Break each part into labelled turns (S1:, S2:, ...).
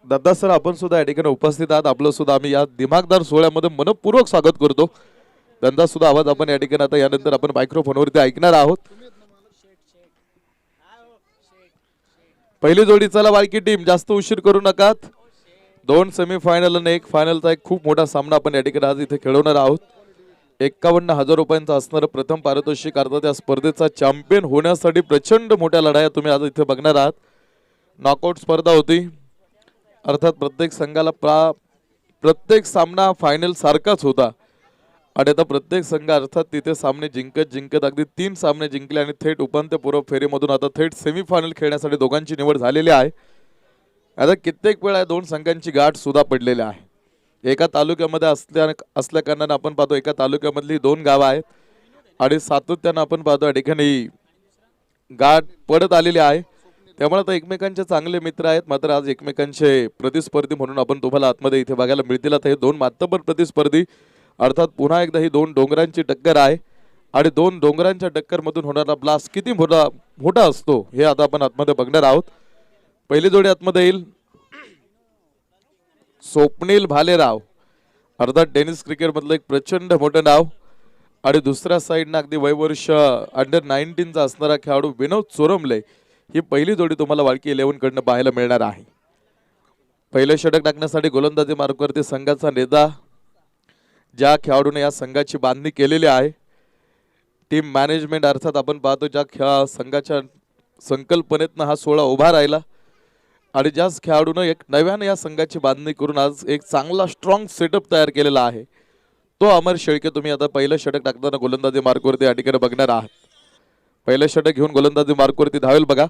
S1: Datta sir आपण सुद्धा या ठिकाणी उपस्थित आहात. आपलं सुद्धा आम्ही या दिमागदार सोहळ्यामध्ये मनपूर्वक स्वागत करतो. त्यांचा सुद्धा आवाज आपण या ठिकाणी आता यानंतर आपण मायक्रोफोनवरती ऐकणार आहोत. पहिली जोडी चला बाळकी टीम, जास्त उशीर करू नकात. 2 सेमीफायनल आणि 1 फायनलचा एक खूप मोठा सामना आपण या ठिकाणी आज इथे खेळवणार आहोत. 51,000 रुपयांचा असणारं प्रथम पारितोषिक, अर्थात त्या स्पर्धेचा चॅम्पियन होण्यासाठी प्रचंड मोठ्या लढाया तुम्ही आज इथे बघणार आहात. नॉकआउट स्पर्धा होती, अर्थात प्रत्येक संघाला प्रत्येक सामना फायनल सारखाच होता आणि आता प्रत्येक संघ अर्थात तिथे सामने जिंकत अगदी 3 सामने जिंकले आणि थेट उपांत्यपूर्व फेरीमधून आता थेट सेमीफायनल खेळण्यासाठी दोघांची निवड झालेली आहे. आता कित्येक वेळा 2 संघांची गाठ सुद्धा पडलेली आहे. एका तालुक्यामध्ये असल्या कारणाने आपण पाहतो एका तालुक्यामधली 2 गावं आहेत आणि सातत्यानं आपण पाहतो या ठिकाणी गाठ पडत आलेली आहे. त्यामुळे आता एकमेकांचे चांगले मित्र आहेत, मात्र आज एकमेकांचे प्रतिस्पर्धी म्हणून आपण तुम्हाला आतमध्ये इथे बघायला मिळतील. आता हे 2 मातबर प्रतिस्पर्धी, अर्थात पुन्हा एकदा ही 2 डोंगरांची टक्कर आहे आणि 2 डोंगरांच्या टक्करमधून होणारा ब्लास्ट किती मोठा असतो हे आता आपण आतमध्ये बघणार आहोत. पहिली जोडी आतमध्ये येईल स्वप्नील भालेराव, अर्थात टेनिस क्रिकेट मधलं एक प्रचंड मोठं नाव, आणि दुसऱ्या साईडनं अगदी वयवर्ष अंडर-19चा असणारा खेळाडू विनोद चोरमले. ही पहिली जोडी तुम्हाला वाळकी 11 कडनं पाहायला मिळणार आहे. पहिले षटक टाकण्यासाठी गोलंदाजी मार्गावरती संघाचा नेता, ज्या खेळाडूने या संघाची बांधणी केलेली आहे, टीम मॅनेजमेंट अर्थात आपण पाहतो ज्या संघाच्या संकल्पनेतनं हा सोहळा उभा राहिला आणि ज्याच खेळाडूनं एक नव्याने या संघाची बांधणी करून आज एक चांगला स्ट्रॉंग सेटअप तयार केलेला आहे, तो अमर शेळके तुम्ही आता पहिलं षटक टाकताना गोलंदाजी मार्गावरती या ठिकाणी बघणार आहात. पहिलं षटक घेऊन गोलंदाजी मार्गावरती धावेल बघा.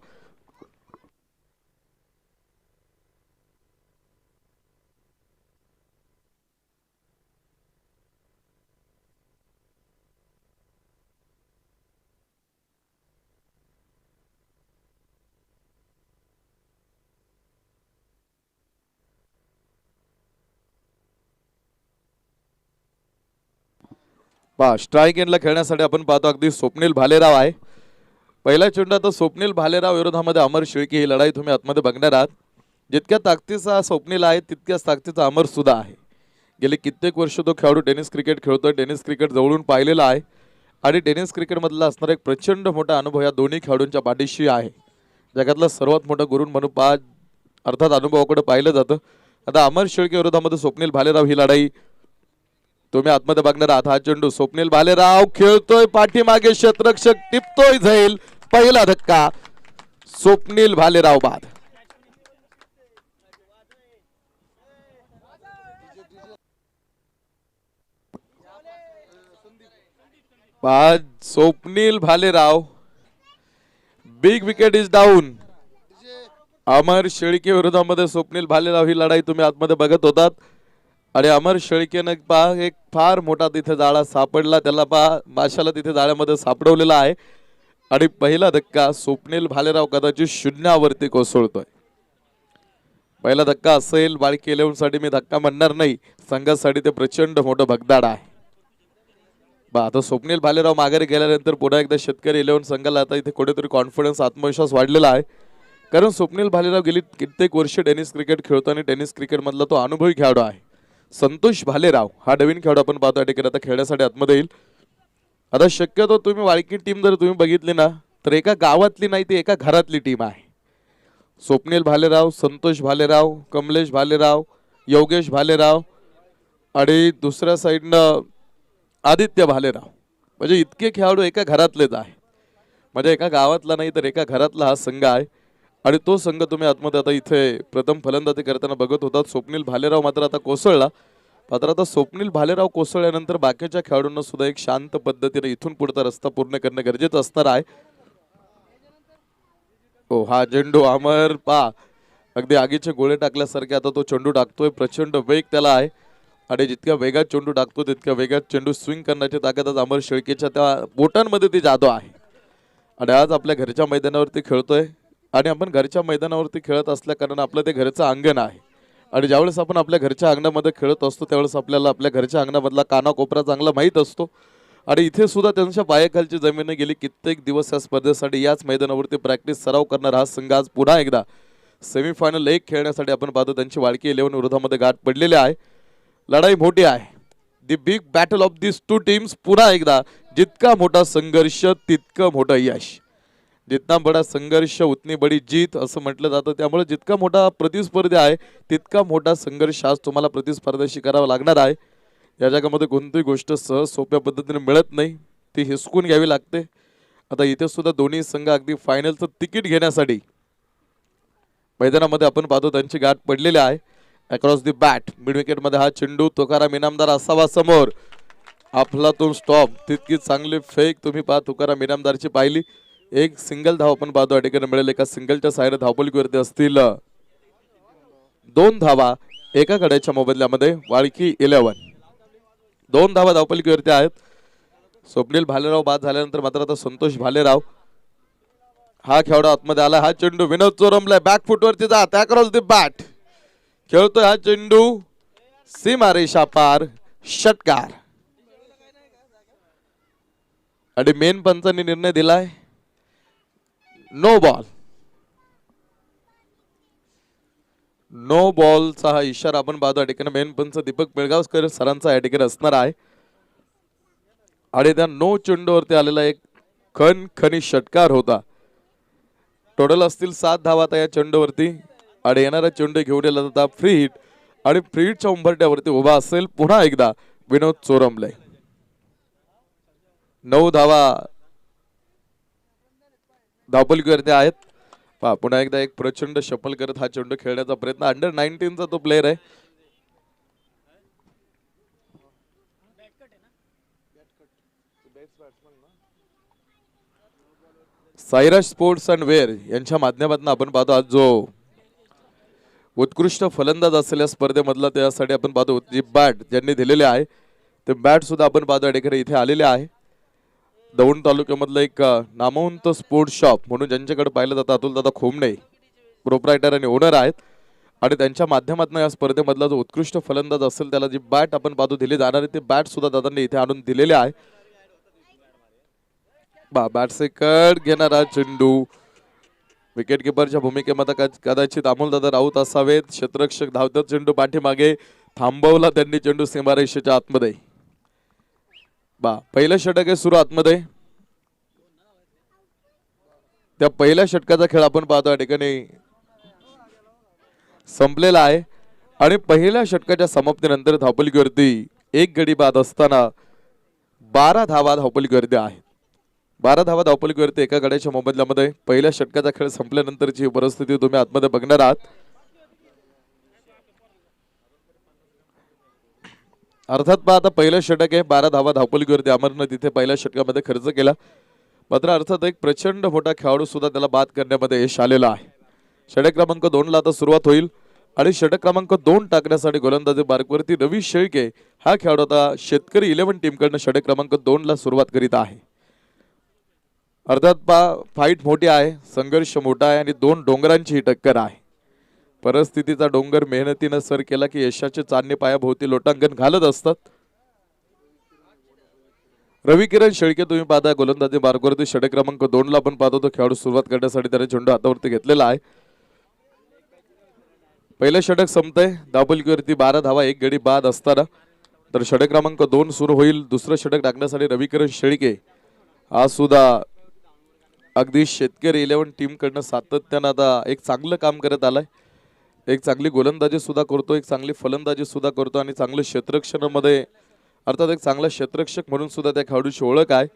S1: स्ट्राईक एंडला खेळण्यासाठी आपण पाहतो अगदी स्वप्नील भालेराव आहे. पहिल्या चेंडूत स्वप्नील भालेराव विरोधामध्ये अमर शेळके ही लढाई तुम्ही आतमध्ये बघणार आहात. जितक्या ताकदीचा स्वप्नील आहे तितक्याच ताकदीचा अमर सुद्धा आहे. गेली कित्येक वर्ष तो खेळाडू टेनिस क्रिकेट खेळतोय, टेनिस क्रिकेट जवळून पाहिलेला आहे आणि टेनिस क्रिकेटमधला असणारा एक प्रचंड मोठा अनुभव या दोन्ही खेळाडूंच्या पाठीशी आहे. जगातला सर्वात मोठा गुरु म्हणून अर्थात अनुभवाकडे पाहिलं जातं. आता अमर शेळके विरोधामध्ये स्वप्नील भालेराव ही लढाई तुम्ही आतमध्ये बघणार आहात. हा चेंडू स्वप्नील भालेराव खेळतोय, पाठीमागे क्षेत्ररक्षक टिपतोय, जाईल पहिला धक्का, स्वप्नील भालेराव बाद. Swapnil Bhalerao, big wicket is down. Amar Shelke विरोधामध्ये स्वप्नील भालेराव ही लढाई तुम्ही आतमध्ये बघत होतात आणि अमर शेळकेनं एक फार मोठा तिथे जाळा सापडला, त्याला माशाला तिथे जाळ्यामध्ये सापडवलेला आहे आणि पहिला धक्का स्वप्नील भालेराव कदाचित शून्यावरती कोसळतोय. पहिला धक्का असेल बाळकी 11 साठी, मी धक्का म्हणणार नाही, संघासाठी ते प्रचंड मोठं भगदाड आहे. आता स्वप्नील भालेराव माघारी गेल्यानंतर पुन्हा एकदा शेतकरी 11 संघाला आता इथे कुठेतरी कॉन्फिडन्स, आत्मविश्वास वाढलेला आहे. कारण स्वप्नील भालेराव गेली कित्येक वर्ष टेनिस क्रिकेट खेळतो आणि टेनिस क्रिकेट मधला तो अनुभवी खेळाडू आहे. संतोष भालेराव हा नवीन खेळाडू आपण पाहतो ठिकाणी आता खेळण्यासाठी आतमध्ये येईल. आता शक्यतो तुम्ही वाळकी टीम जर तुम्ही बघितली ना तर एका गावातली नाही, ती एका घरातली टीम आहे. स्वप्नील भालेराव, संतोष भालेराव, कमलेश भालेराव, योगेश भालेराव आणि दुसऱ्या साईडनं आदित्य भालेराव, म्हणजे इतके खेळाडू एका घरातलेच आहे. म्हणजे एका गावातला नाही तर एका घरातला हा संघ आहे आणि तो संघ तुम्ही आतमध्ये आता इथे प्रथम फलंदाजी करताना बघत होतात. स्वप्नील भालेराव मात्र आता कोसळला, मात्र आता स्वप्नील भालेराव कोसळल्यानंतर बाकीच्या खेळाडूंना सुद्धा एक शांत पद्धतीने इथून पुढचा रस्ता पूर्ण करणं गरजेचं असणार आहे. हो, हा चेंडू अमर अगदी आगीचे गोळे टाकल्यासारखे आता तो चेंडू टाकतोय. प्रचंड वेग त्याला आहे आणि जितक्या वेगात चेंडू टाकतो तितक्या वेगात चेंडू स्विंग करण्याची ताकद आज अमर शेळकेच्या त्या बोटांमध्ये ती जादू आहे. आणि आज आपल्या घरच्या मैदानावरती खेळतोय आणि आपण घरच्या मैदानावरती खेळत असल्या कारण आपलं ते घरचं अंगण आहे आणि ज्यावेळेस आपण आपल्या घरच्या अंगणामध्ये खेळत असतो त्यावेळेस आपल्याला आपल्या घरच्या अंगणामधला कानाकोपरा चांगला माहीत असतो. आणि इथे सुद्धा त्यांच्या पायाखालची जमीन गेली कित्येक दिवस या स्पर्धेसाठी याच मैदानावरती प्रॅक्टिस सराव करणार हा संघ आज पुन्हा एकदा सेमीफायनल 1 खेळण्यासाठी आपण पाहतो त्यांची वाळकी 11 विरोधामध्ये गाठ पडलेली आहे. लढाई मोठी आहे. The big battle of this two teams. पुन्हा एकदा जितका मोठा संघर्ष तितकं मोठं यश. जितना बडा संघर्ष उतनी बडी जीत असं म्हटलं जातं. त्यामुळे जितका मोठा प्रतिस्पर्धी आहे तितका मोठा संघर्ष आज तुम्हाला प्रतिस्पर्ध्याशी करावा लागणार आहे. या जगामध्ये कोणतीही गोष्ट सहज सोप्या पद्धतीने मिळत नाही, ती हिसकून घ्यावी लागते. आता इथे सुद्धा दोन्ही संघ अगदी फायनलचं तिकीट घेण्यासाठी मैदानामध्ये आपण पाहतो त्यांची गाठ पडलेली आहे. Across the bat mid wicket मध्ये हा चेंडू तुकाराम इनामदार असावा समोर. अफलातून स्टॉप. तितकी चांगली फेक तुम्ही पहा तुकाराम इनामदारची पाहिली. एक सिंगल धाव आपण पाहतो या ठिकाणी मिळेल. एका सिंगलच्या साहाय्याने धावपलीवरती असतील 2 धावा एका गड्याच्या मोबदल्यामध्ये. वाळकी 11 2 धावा धावपलीवरती आहेत. स्वप्नील भालेराव बाद झाल्यानंतर मात्र आता संतोष भालेराव हा खेळाडू आतमध्ये आला. हा चेंडू विनोद चोरमलाय. बॅक फुटवरती जात अक्रॉस दी बॅट खेळतोय हा चेंडू सीमारेषा पार. षटकार. आणि मेन पंचांनी निर्णय दिलाय नो बॉल. नो बॉलचा हा इशारा आपण पाहतो या ठिकाणी. मेन पंच दीपक पिळगावकर सरांचा या ठिकाणी असणार आहे. आणि त्या नो चेंडूवरती आलेला एक खणखणी षटकार होता. टोटल असतील 7 धावा आता या चेंडूवरती. आणि येणारा चेंडू घेऊन येला जाता फ्री हिट. आणि फ्री हिटच्या उंबरट्यावरती उभा असेल पुन्हा एकदा विनोद चोरमले. 9 धावा धावपलीवरती आहेत. पुन्हा एकदा एक प्रचंड शफल करत हा चेंडू खेळण्याचा प्रयत्न. अंडर 19चा तो प्लेअर आहे. सायराज स्पोर्ट्स अँड वेअर यांच्या माध्यमातून आपण पाहतो आज जो उत्कृष्ट फलंदाज असलेल्या स्पर्धेमधला त्यासाठी आपण पाहतो जी बॅट ज्यांनी दिलेले आहे ते बॅट सुद्धा आपण पाहतो या ठिकाणी इथे आलेले आहे. दौंड तालुक्यामधलं एक नामवंत स्पोर्ट्स शॉप म्हणून ज्यांच्याकडे पाहिलं जातं अतुलदादा खोमणे प्रोप्रायटर आणि ओनर आहेत. आणि त्यांच्या माध्यमातून या स्पर्धेमधला जो उत्कृष्ट फलंदाज असेल त्याला जी बॅट आपण पाहतो दिली जाणार आहे ते बॅट सुद्धा दादांनी इथे आणून दिलेले आहे. बॅट से कट घेणारा चेंडू. विकेट किपरच्या भूमिकेमध्ये कदाचित अमोलदादा राऊत असावेत. क्षेत्ररक्षक धावतात. चेंडू पाठीमागे थांबवला त्यांनी. चेंडू सीमारेषेच्या आतमध्ये. पहिलं षटक आहे सुरू आतमध्ये. त्या पहिल्या षटकाचा खेळ आपण पाहतो या ठिकाणी संपलेला आहे. आणि पहिल्या षटकाच्या समाप्तीनंतर धावपलीवरती 1 गडी बाद असताना 12 धावा धावपलीवरती आहेत. 12 धावा धावपलीवरती एका गड्याच्या मोबदल्यामध्ये. पहिल्या षटकाचा खेळ संपल्यानंतरची ही परिस्थिती तुम्ही आतमध्ये बघणार आहात. अर्थात आता पहिलं षटक आहे. 12 धावा धावपलीवरती अमरनं तिथे पहिल्या षटकामध्ये खर्च केला. मात्र अर्थात एक प्रचंड मोठा खेळाडू सुद्धा त्याला बाद करण्यामध्ये यश आलेला आहे. षटक क्रमांक 2 ला आता सुरुवात होईल. आणि षटक क्रमांक 2 टाकण्यासाठी गोलंदाजी मार्गवरती रवी शेळके हा खेळाडू आता शेतकरी 11 टीमकडनं षटक क्रमांक 2 ला सुरुवात करीत आहे. अर्थात फाईट मोठी आहे. संघर्ष मोठा आहे. आणि 2 डोंगरांची ही टक्कर आहे. परिस्थितीचा डोंगर मेहनतीनं सर केला की यशाचे चांदणे पायाभोवती लोटांगण घालत असतात. रवी किरण शेळके तुम्ही पाहता गोलंदाजी मार्गावरती षटक क्रमांक 2 ला आपण पाहतो तो खेळाडू सुरुवात करण्यासाठी त्याने चेंडू हातावरती घेतलेला आहे. पहिलं षटक संपतंय. धावपलीवरती 12 धावा 1 गडी बाद असताना तर षटक क्रमांक 2 सुरू होईल. दुसरं षटक टाकण्यासाठी रवी किरण शेळके हा सुद्धा अगदी शेतकरी 11 टीम कडनं सातत्यानं आता एक चांगलं काम करत आलाय. एक चांगली गोलंदाजी सुद्धा करतो. एक चांगली फलंदाजी सुद्धा करतो. आणि चांगलं क्षेत्ररक्षणामध्ये अर्थात एक चांगला क्षेत्ररक्षक म्हणून सुद्धा त्या खेळाडूची ओळख आहे.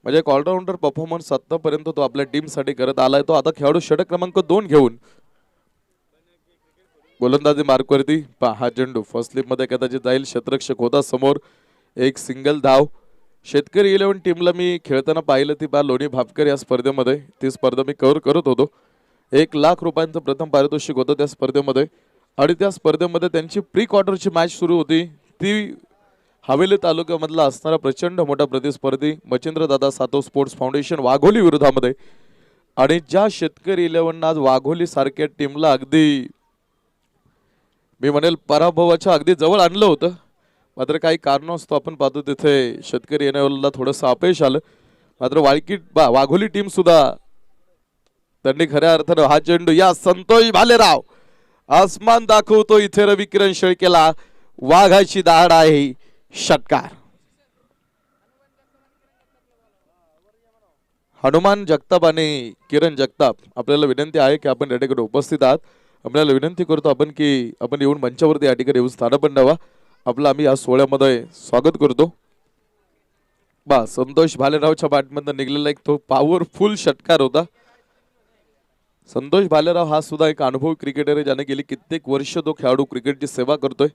S1: म्हणजे एक ऑलराऊंडर परफॉर्मन्स आतापर्यंत तो आपल्या टीमसाठी करत आलाय. तो आता खेळाडू षटक क्रमांक 2 घेऊन गोलंदाजी मार्कवरती. हा चेंडू फर्स्ट स्लिप मध्ये कदाचित जाईल. क्षेत्ररक्षक होता समोर. एक सिंगल धाव. शेतकरी 11 टीमला मी खेळताना पाहिलं ती लोणी भापकर या स्पर्धेमध्ये. ती स्पर्धा मी कव्हर करत होतो. 1 लाख रुपयांचं प्रथम पारितोषिक होतं त्या स्पर्धेमध्ये. आणि त्या स्पर्धेमध्ये त्यांची प्री क्वार्टरची मॅच सुरू होती. ती हवेली तालुक्यामधला असणारा प्रचंड मोठा प्रतिस्पर्धी मच्छिंद्रदादा सातव स्पोर्ट्स फाउंडेशन वाघोली विरोधामध्ये. आणि ज्या शेतकरी 11 आज वाघोली सारख्या टीमला अगदी मी म्हणेल पराभवाच्या अगदी जवळ आणलं होतं. मात्र काही कारणास्तव आपण पाहतो तिथे शेतकरी येण्याला थोडंसं अपयश आलं. मात्र वाघोली टीम सुद्धा त्यांनी खऱ्या अर्थानं हा चेंडू या संतोष भालेराव आसमान दाखवतो इथे रवी किरण शेळकेला वाघाची दाढ आहे षटकार. हनुमान जगताप आणि किरण जगताप आपल्याला विनंती आहे की आपण या ठिकाणी उपस्थित आहात. आपल्याला विनंती करतो आपण की आपण येऊन मंचावरती या ठिकाणी येऊन स्थान पण द्यावा. आपलं आम्ही या सोहळ्यामध्ये स्वागत करतो. बा संतोष भालेरावच्या बॅटमधून निघलेला एक तो पॉवरफुल षटकार होता. संतोष भालेराव हा सुद्धा एक अनुभवी क्रिकेटर आहे ज्याने गेली कित्येक वर्ष तो खेळाडू क्रिकेटची सेवा करतोय.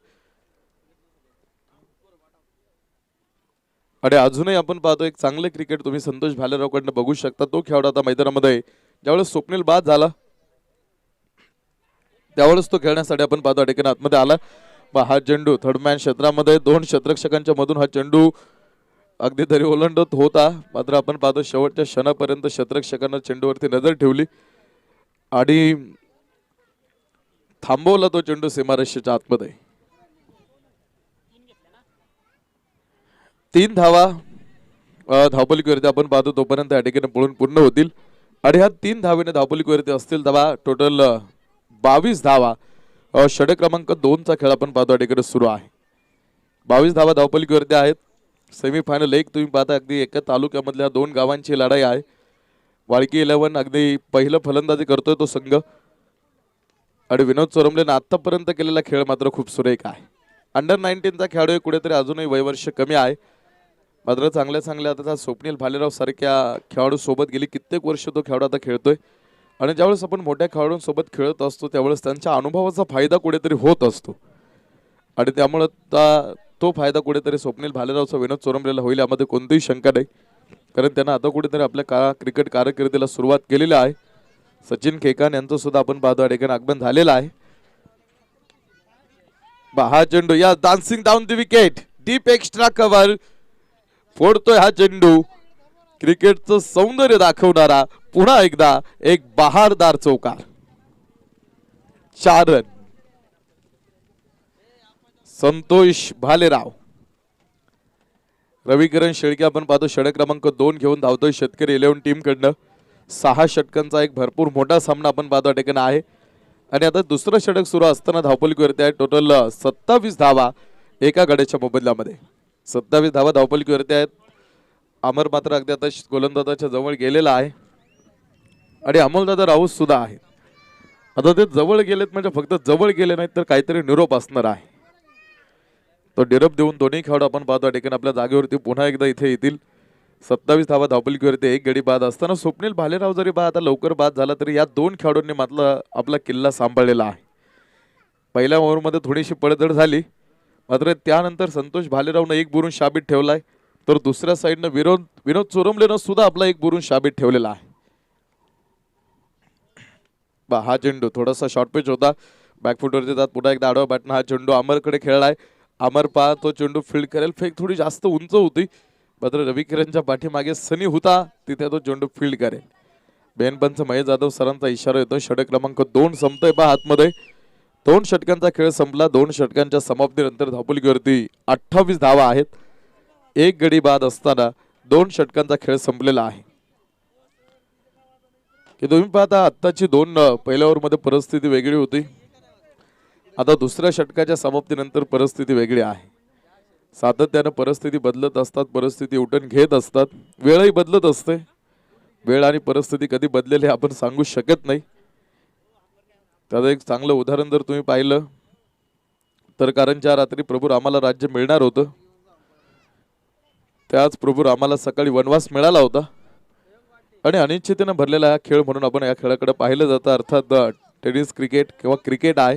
S1: आणि अजूनही आपण पाहतो एक चांगले क्रिकेट तुम्ही संतोष भालेरावकडनं बघू शकता. तो खेळाडू आता मैदानामध्ये ज्यावेळेस स्वप्नील बाद झाला त्यावेळेस तो खेळण्यासाठी आपण पाहतो ठिकाणी आतमध्ये आला. हा चेंडू थर्डमॅन क्षेत्रामध्ये दोन क्षेत्ररक्षकांच्या मधून हा चेंडू अगदी तरी ओलांडत होता. मात्र आपण पाहतो शेवटच्या क्षणापर्यंत क्षेत्ररक्षकांना चेंडूवरती नजर ठेवली आणि थांबवला तो चेंडू सीमारेषेच्या आतमध्ये. 3 धावा धावपलीवरती आपण पाहतो तोपर्यंत या ठिकाणी पळून पूर्ण होतील आणि ह्या 3 धावेने धावपलीवरती असतील तेव्हा टोटल 22 धावा. षटक क्रमांक 2 चा खेळ आपण पाहतो या ठिकाणी सुरू आहे. 22 धावा धावपलीवरती आहेत. सेमीफायनल एक तुम्ही पाहता अगदी एका तालुक्यामधल्या 2 गावांची लढाई आहे. वाळकी 11 अगदी पहिलं फलंदाजी करतोय तो संघ आणि विनोद चोरमलेने आतापर्यंत केलेला खेळ मात्र खूप सुरेख आहे. अंडर 19 चा खेळाडू कुठेतरी अजूनही वयवर्ष कमी आहे. मात्र चांगल्या आता स्वप्नील भालेराव सारख्या खेळाडू सोबत गेली कित्येक वर्ष तो खेळाडू आता खेळतोय आणि ज्यावेळेस आपण मोठ्या खेळाडूंसोबत खेळत असतो त्यावेळेस त्यांच्या अनुभवाचा फायदा कुठेतरी होत असतो आणि त्यामुळे तो फायदा कुठेतरी स्वप्नील भालेरावचा विनोद चोरमलेला होईल यामध्ये कोणतीही शंका नाही. कारण त्यांना आता कुठेतरी आपल्या क्रिकेट कारकिर्दीला सुरुवात केलेली आहे. सचिन खेकान यांचं सुद्धा आपण पाहतो ठिकाणी आगमन झालेलं आहे. हा चेंडू या dancing down the wicket deep extra cover फोडतोय हा चेंडू. क्रिकेटचं सौंदर्य दाखवणारा पुन्हा एकदा एक बहारदार चौकार. 4 रन. संतोष भालेराव. रवी किरण शेळके आपण पाहतो षटक क्रमांक 2 घेऊन धावतोय शेतकरी 11 टीम कडनं. 6 षटकांचा एक भरपूर मोठा सामना आपण पाहतो ठिकाणी आहे आणि आता दुसरं षटक सुरू असताना धावपलीवरती आहे. टोटल 27 धावा एका गड्याच्या मोबदल्यामध्ये. 27 धावा धावपलीवरती आहेत. अमर मात्र अगदी आता गोलंदाजाच्या जवळ गेलेला आहे आणि अमोलदादा राऊत सुद्धा आहे. आता ते जवळ गेलेत म्हणजे फक्त जवळ गेले नाहीत तर काहीतरी निरोप असणार आहे. तो निरोप देऊन दोन्ही खेळाडू आपण पाहतो ठिकाणी आपल्या जागेवरती पुन्हा एकदा इथे येतील. 27 धावा धावपलीवरती एक गडी बाद असताना स्वप्नील भालेराव जरी आता लवकर बाद झाला तरी या 2 खेळाडूंनी मात्र आपला किल्ला सांभाळलेला आहे. पहिल्या ओव्हरमध्ये थोडीशी पडझड झाली मात्र त्यानंतर संतोष भालेरावनं एक बुरून शाबीत ठेवलाय तर दुसऱ्या साईडनं विनोद चोरमलेनं सुद्धा आपला एक बुरून शाबीत ठेवलेला आहे. हा चेंडू थोडासा शॉर्ट पिच होता. बॅकफुटवरती जात पुन्हा एकदा आडवा बॅटनं हा चेंडू अमरकडे खेळलाय. अमर पहा तो चेंडू फील्ड करेल. फेक थोडी जास्त उंच होती मात्र रवी किरणच्या पाठीमागे सनी होता तिथे तो चेंडू फील्ड करेल. बेनपंच महेश जाधव सरांचा इशारा येतो. षटक क्रमांक 2 संपतोय पहा आतमध्ये. 2 षटकांचा खेळ संपला. 2 षटकांच्या समाप्तीनंतर धावपलीवरती 28 धावा आहेत. एक गडी बाद असताना 2 षटकांचा खेळ संपलेला आहे. की तुम्ही पाहता आत्ताची 2 पहिल्या ओव्हरमध्ये परिस्थिती वेगळी होती. आता दुसऱ्या षटकाच्या समाप्तीनंतर परिस्थिती वेगळी आहे. सातत्याने परिस्थिती बदलत असतात. परिस्थिती उठण घेत असतात. वेळही बदलत असते. वेळ आणि परिस्थिती कधी बदलेली आपण सांगू शकत नाही. त्याचं एक चांगलं उदाहरण जर तुम्ही पाहिलं तर कारण ज्या रात्री प्रभू रामाला राज्य मिळणार होतं त्याच प्रभू रामाला सकाळी वनवास मिळाला होता आणि अनिश्चिततेने भरलेला हा खेळ म्हणून आपण या खेळाकडे पाहिलं जातं. अर्थात टेनिस क्रिकेट किंवा क्रिकेट आहे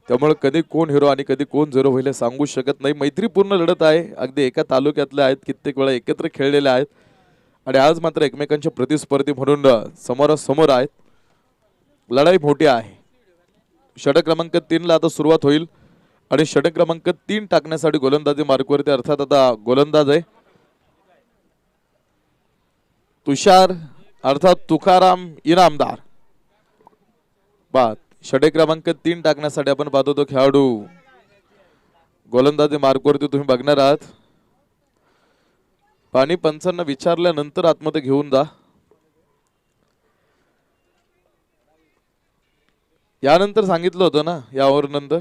S1: त्यामुळे कधी कोण हिरो आणि कधी कोण झिरो होईल सांगू शकत नाही. मैत्रीपूर्ण लढत आहे. अगदी एका तालुक्यातले आहेत. कित्येक वेळा एकत्र खेळलेले आहेत आणि आज मात्र एकमेकांचे प्रतिस्पर्धी म्हणून समोरासमोर आहेत. लढाई मोठी आहे. षटक क्रमांक 3 ला आता सुरुवात होईल आणि षटक क्रमांक 3 टाकण्यासाठी गोलंदाजी मार्कवरती अर्थात आता गोलंदाज आहे तुषार अर्थात तुकाराम इनामदार. षटक क्रमांक 3 टाकण्यासाठी आपण पाहतो तो खेळाडू गोलंदाजी मार्कवरती तुम्ही बघणार आहात. पाणी पंचांना विचारल्यानंतर आतमध्ये घेऊन जा. यानंतर सांगितलं होतं ना, या ओव्हर नंतर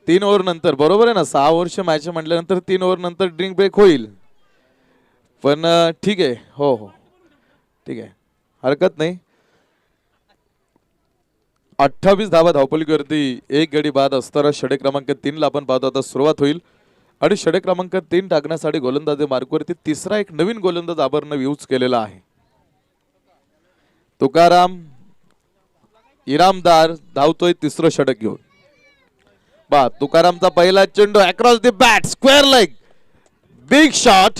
S1: 3 ओव्हर नंतर, बरोबर आहे ना, 6 ओव्हरची मॅच म्हटल्यानंतर 3 ओव्हर नंतर ड्रिंक ब्रेक होईल. पण ठीक आहे, हो हो ठीक आहे, हरकत नाही. 28 धावा धावपलीवरती एक गडी बाद असताना षटक क्रमांक 3 ला आपण पाहतो आता सुरुवात होईल. आणि षटक क्रमांक 3 टाकण्यासाठी गोलंदाजी मार्कवरती तिसरा एक नवीन गोलंदाज आबरनं यूज केलेला आहे. तुकाराम इनामदार धावतोय तिसरं षटक घेऊन. बा तुकारामचा पहिला चेंडू across the bat, square leg, big shot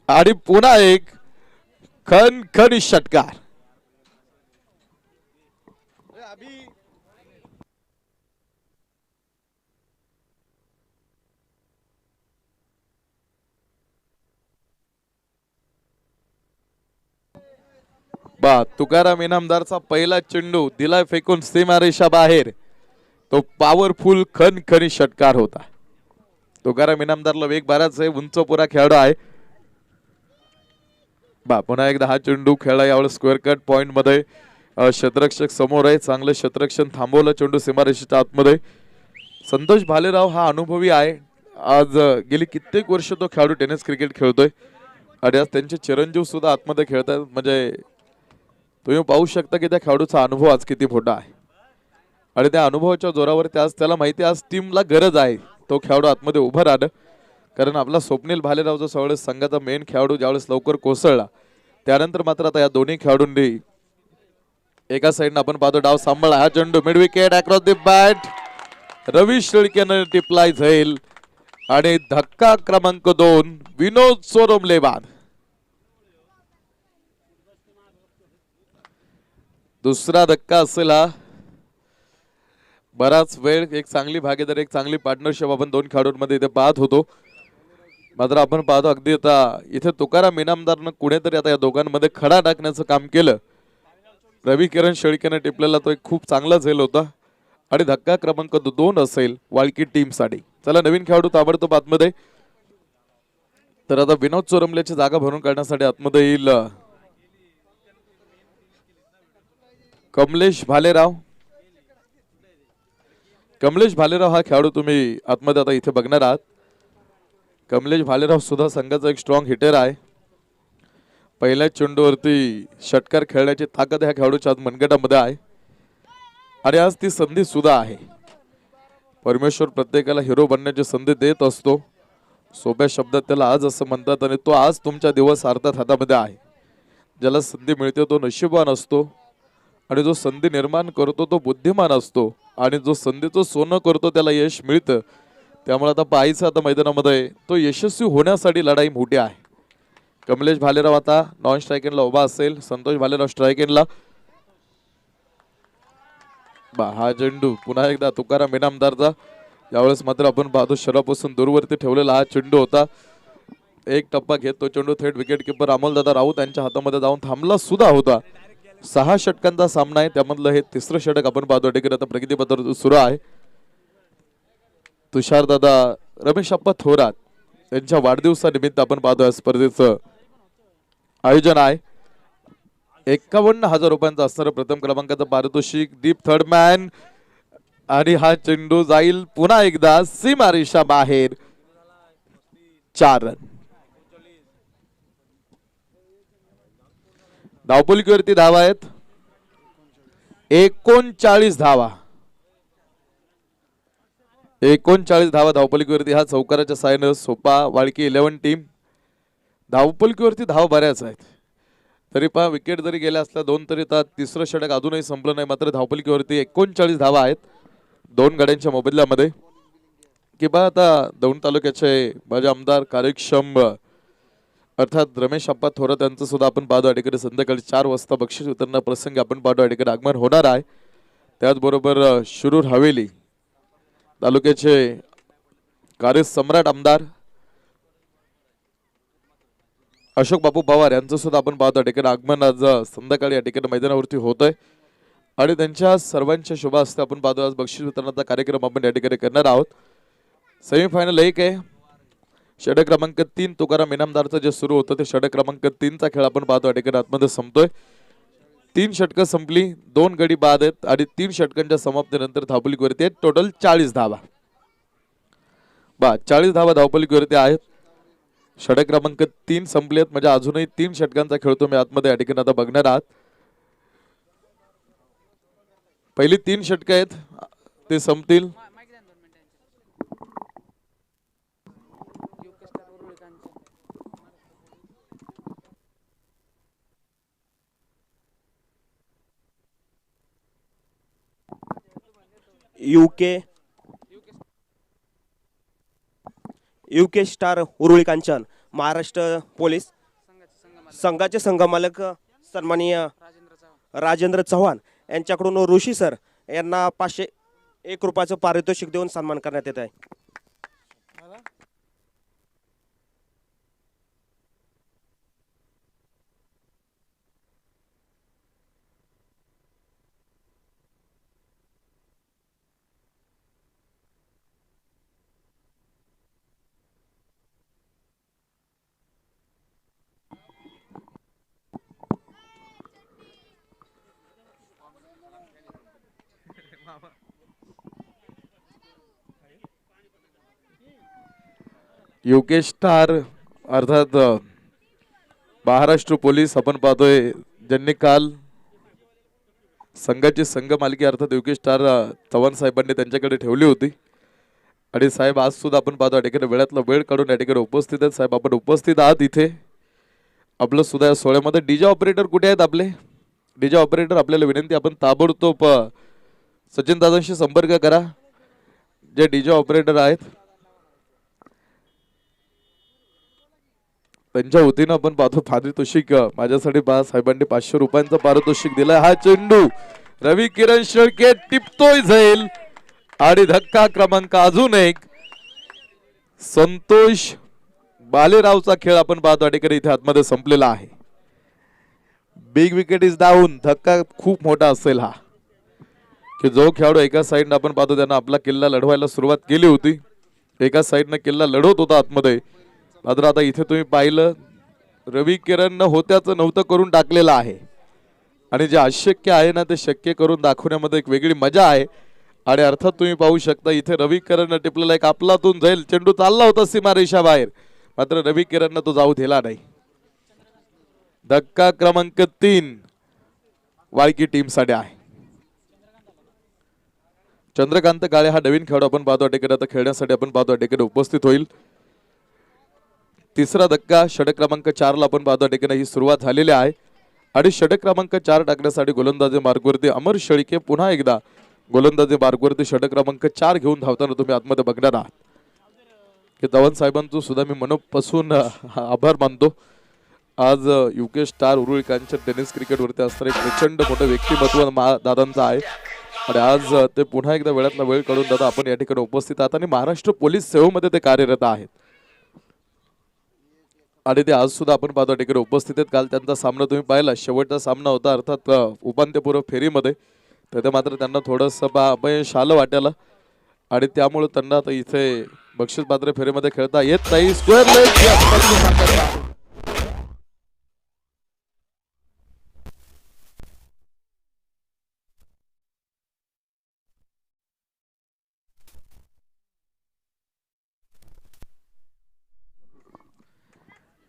S1: आणि पुन्हा एक खणखणी षटकार. बा तुकाराम इनामदारचा पहिला चेंडू दिलाय फेकून सीमारेषा बाहेर. तो पॉवरफुल खणखणी षटकार होता. तुकाराम इनामदारला वेग बराच आहे, उंच पुरा खेळाडू आहे. बा पुन्हा एकदा हा चेंडू खेळला यावेळेस स्क्वेअर कट पॉइंट मध्ये. क्षेत्ररक्षक समोर आहे, चांगलं क्षेत्ररक्षण थांबवलं, चेंडू सीमारेषेच्या आतमध्ये. संतोष भालेराव हा अनुभवी आहे. आज गेली कित्येक वर्ष तो खेळाडू टेनिस क्रिकेट खेळतोय आणि आज त्यांचे चिरंजीव सुद्धा आतमध्ये खेळतात. म्हणजे तुम्ही पाहू शकता की त्या खेळाडूचा अनुभव आज किती मोठा आहे. आणि त्या अनुभवाच्या जोरावर आज त्याला माहिती आज टीमला गरज आहे तो खेळाडू आतमध्ये उभं राहणं. कारण आपला स्वप्नील भालेराव जो सगळ्या संघाचा मेन खेळाडू ज्यावेळेस लवकर कोसळला त्यानंतर मात्र आता या दोन्ही खेळाडूंनी एका साईडनं आपण पाहतो डाव सांभाळला. हा चेंडू mid wicket across the bat, Ravi शेळकेनं टिपलाय जाईल आणि धक्का क्रमांक 2 विनोद सोरमले बाद. दुसरा धक्का असेल हा. बराच वेळ एक चांगली भागीदारी, एक चांगली पार्टनरशिप आपण दोन खेळाडूंमध्ये इथे पाहत होतो. मात्र आपण पाहतो अगदी आता इथे तुकाराम इनामदारनं कुणीतरी आता या दोघांमध्ये खडा टाकण्याचं काम केलं. रवी किरण शेळकेनं टिपलेला तो एक खूप चांगला झेल होता आणि धक्का क्रमांक 2 असेल वाळकी टीम साठी. चला नवीन खेळाडू ताबडतोब आतमध्ये. तर आता विनोद चोरमलेची जागा भरून काढण्यासाठी आतमध्ये येईल कमलेश भालेराव. कमलेश भालेराव हा खेळाडू तुम्ही आतमध्ये आता इथे बघणार आहात. कमलेश भालेराव सुद्धा संघाचा एक स्ट्रॉंग हिटर आहे. पहिल्या चेंडूवरती षटकार खेळण्याची ताकद ह्या खेळाडूच्या आज मनगटामध्ये आहे आणि आज ती संधी सुद्धा आहे. परमेश्वर प्रत्येकाला हिरो बनण्याची संधी देत असतो. सोप्या शब्दात त्याला आज असं म्हणतात आणि तो आज तुमच्या दिवस अर्थात हातामध्ये आहे. ज्याला संधी मिळते तो नशीबवान असतो आणि जो संधी निर्माण करतो तो बुद्धिमान असतो आणि जो संधीचं सोनं करतो त्याला यश मिळतं. त्यामुळे आता पाहायचं आता मैदानामध्ये तो यशस्वी होण्यासाठी लढाई मोठी आहे. कमलेश भालेराव आता नॉन स्ट्रायकिंगला उभा असेल. संतोष भालेराव स्ट्रायकिंगला. हा चेंडू पुन्हा एकदा तुकाराम इनामदारचा. यावेळेस मात्र आपण पाहतो शरापासून दूरवरती ठेवलेला हा चेंडू होता. एक टप्पा घेत तो चेंडू थेट विकेट किपर अमोलदादा राऊत यांच्या हातामध्ये जाऊन थांबला सुद्धा होता. 6 षटकांचा सामना आहे, त्यामधलं हे तिसरं षटक आपण पाहतो. टिकेट आता प्रगतीपत्र सुरू आहे. तुषारदादा रमेश अप्पा थोरात यांच्या वाढदिवसानिमित्त आपण पाहतो या स्पर्धेचं आयोजन आहे. 51,000 रुपयांचं असणारं प्रथम क्रमांकाचं पारितोषिक. दीप थर्ड मॅन आणि हा चेंडू जाईल पुन्हा एकदा सीमारेषा बाहेर. 4 रन. धावपलकीवरती धावा आहेत 39 धावा. 39 धावा धावपलकीवरती. हा चौकाराच्या साहाय्याने सोपा वाळकी 11 टीम. धावपलकीवरती धावा बऱ्याच आहेत तरी पहा विकेट जरी गेल्या असल्या 2 तरी तिसरं षटक अजूनही संपलं नाही. मात्र धावपलकीवरती 39 धावा आहेत 2 गाड्यांच्या मोबदल्यामध्ये. की बा आता दौंड तालुक्याचे माझे आमदार कार्यक्षम अर्थात रमेश अप्पा थोरात यांचं सुद्धा आपण पाहतो अडीकडे संध्याकाळी 4 वाजता बक्षीस वितरण प्रसंगी आपण पाहतो अडीकडे आगमन होणार आहे. त्याचबरोबर शिरूर हवेली तालुक्याचे कार्यसम्राट आमदार अशोक बापू पवार यांचं सुद्धा आपण पाहतो ठिकाणी आगमन आज संध्याकाळी या ठिकाणी मैदानावरती होत आहे आणि त्यांच्या सर्वांच्या शुभ हस्ते आपण पाहतो आज बक्षीस वितरणाचा कार्यक्रम आपण या ठिकाणी करणार आहोत. सेमीफायनल 1 आहे. षटक क्रमांक 3 तुकाराम इनामदारचं जे सुरू होतं ते षटक क्रमांक 3चा खेळ आपण पाहतो या ठिकाणी आतमध्ये संपतोय. 3 षटकं संपली, 2 गडी बाद आहेत आणि 3 षटकांच्या समाप्तीनंतर धावपलीवरती आहेत टोटल 40 धावा. 40 धावा धावपलीवरती आहेत. षटक क्रमांक 3 संपलेत, म्हणजे अजूनही 3 षटकांचा खेळ तुम्ही आतमध्ये या ठिकाणी आता बघणार आहात. पहिली 3 षटक आहेत ते संपतील.
S2: UK star Uruli Kanchan, Maharashtra police संघाचे संघमालक सन्माननीय राजेंद्र चव्हाण यांच्याकडून ऋषी सर यांना 501 रुपयाचं पारितोषिक देऊन सन्मान करण्यात येत आहे.
S1: यूके स्टार अर्थात महाराष्ट्र पोलीस आपण पाहतोय, ज्यांनी काल संघाची संघ मालकी अर्थात यूके स्टार चव्हाण साहेबांनी त्यांच्याकडे ठेवली होती. आणि साहेब आज सुद्धा आपण पाहतो या ठिकाणी वेळातला वेळ काढून या ठिकाणी उपस्थित आहेत. साहेब आपण उपस्थित आहात इथे. आपलं सुद्धा या सोहळ्यामध्ये डीजे ऑपरेटर कुठे आहेत आपले? डीजे ऑपरेटर आपल्याला विनंती, आपण ताबडतोब सचिन दादांशी संपर्क करा. जे डीजे ऑपरेटर आहेत त्यांच्या वतीनं आपण पाहतो पारितोषिक माझ्यासाठी साहेबांनी 500 रुपयांचं पारितोषिक दिलंय. हा चेंडू रवी किरण शेळके टिपतोय जाईल आणि धक्का क्रमांक अजून एक संतोष बालेरावचा खेळ आपण पाहतो या ठिकाणी इथे आतमध्ये संपलेला आहे. Big wicket is down. धक्का खूप मोठा असेल हा, की जो खेळाडू एका साईडनं आपण पाहतो त्यांना आपला किल्ला लढवायला सुरुवात केली होती, एका साईडनं किल्ला लढवत होता आतमध्ये. मात्र आता इथे तुम्ही पाहिलं रवी किरण होत्याचं नव्हतं करून टाकलेलं आहे आणि जे अशक्य आहे ना ते शक्य करून दाखवण्यामध्ये एक वेगळी मजा आहे. आणि अर्थात तुम्ही पाहू शकता इथे रवी किरण टिपलेला एक आपलातून जाईल चेंडू चालला होता सीमारेषा बाहेर, मात्र रवी किरण तो जाऊ दिला नाही. धक्का क्रमांक 3 वाळकी टीम साठी आहे. चंद्रकांत काळे हा नवीन खेळाडू आपण पाहतो ठिकाणी आता खेळण्यासाठी आपण पाहतो ठिकाणी उपस्थित होईल. तिसरा धक्का षटक क्रमांक 4 ला आपण पाहतो ठिकाणी ही सुरुवात झालेली आहे. आणि षटक क्रमांक 4 टाकण्यासाठी गोलंदाजी मार्गवरती अमर शेळके पुन्हा एकदा गोलंदाजी मार्गवरती षटक क्रमांक 4 घेऊन धावताना तुम्ही आतमध्ये बघणार आहात. की चव्हाण साहेबांचं सुद्धा मी मनपासून आभार मानतो. आज UK star Uruli Kanchan tennis क्रिकेटवरती असणारे एक प्रचंड मोठं व्यक्तिमत्व दादांचं आहे. आणि आज ते पुन्हा एकदा वेळातला वेळ काढून दादा आपण या ठिकाणी उपस्थित आहात आणि महाराष्ट्र पोलीस सेवेमध्ये ते कार्यरत आहेत. आणि ते आज सुद्धा आपण पाहतो ठिकाणी उपस्थित आहेत. काल त्यांचा सामना तुम्ही पाहिला, शेवटचा सामना होता अर्थात उपांत्यपूर्व फेरीमध्ये, तर मात्र त्यांना थोडंसं अपयश आलं वाट्याला आणि त्यामुळे त्यांना आता इथे बक्षीस पात्र फेरीमध्ये खेळता येत नाही. स्क्वेअर लेग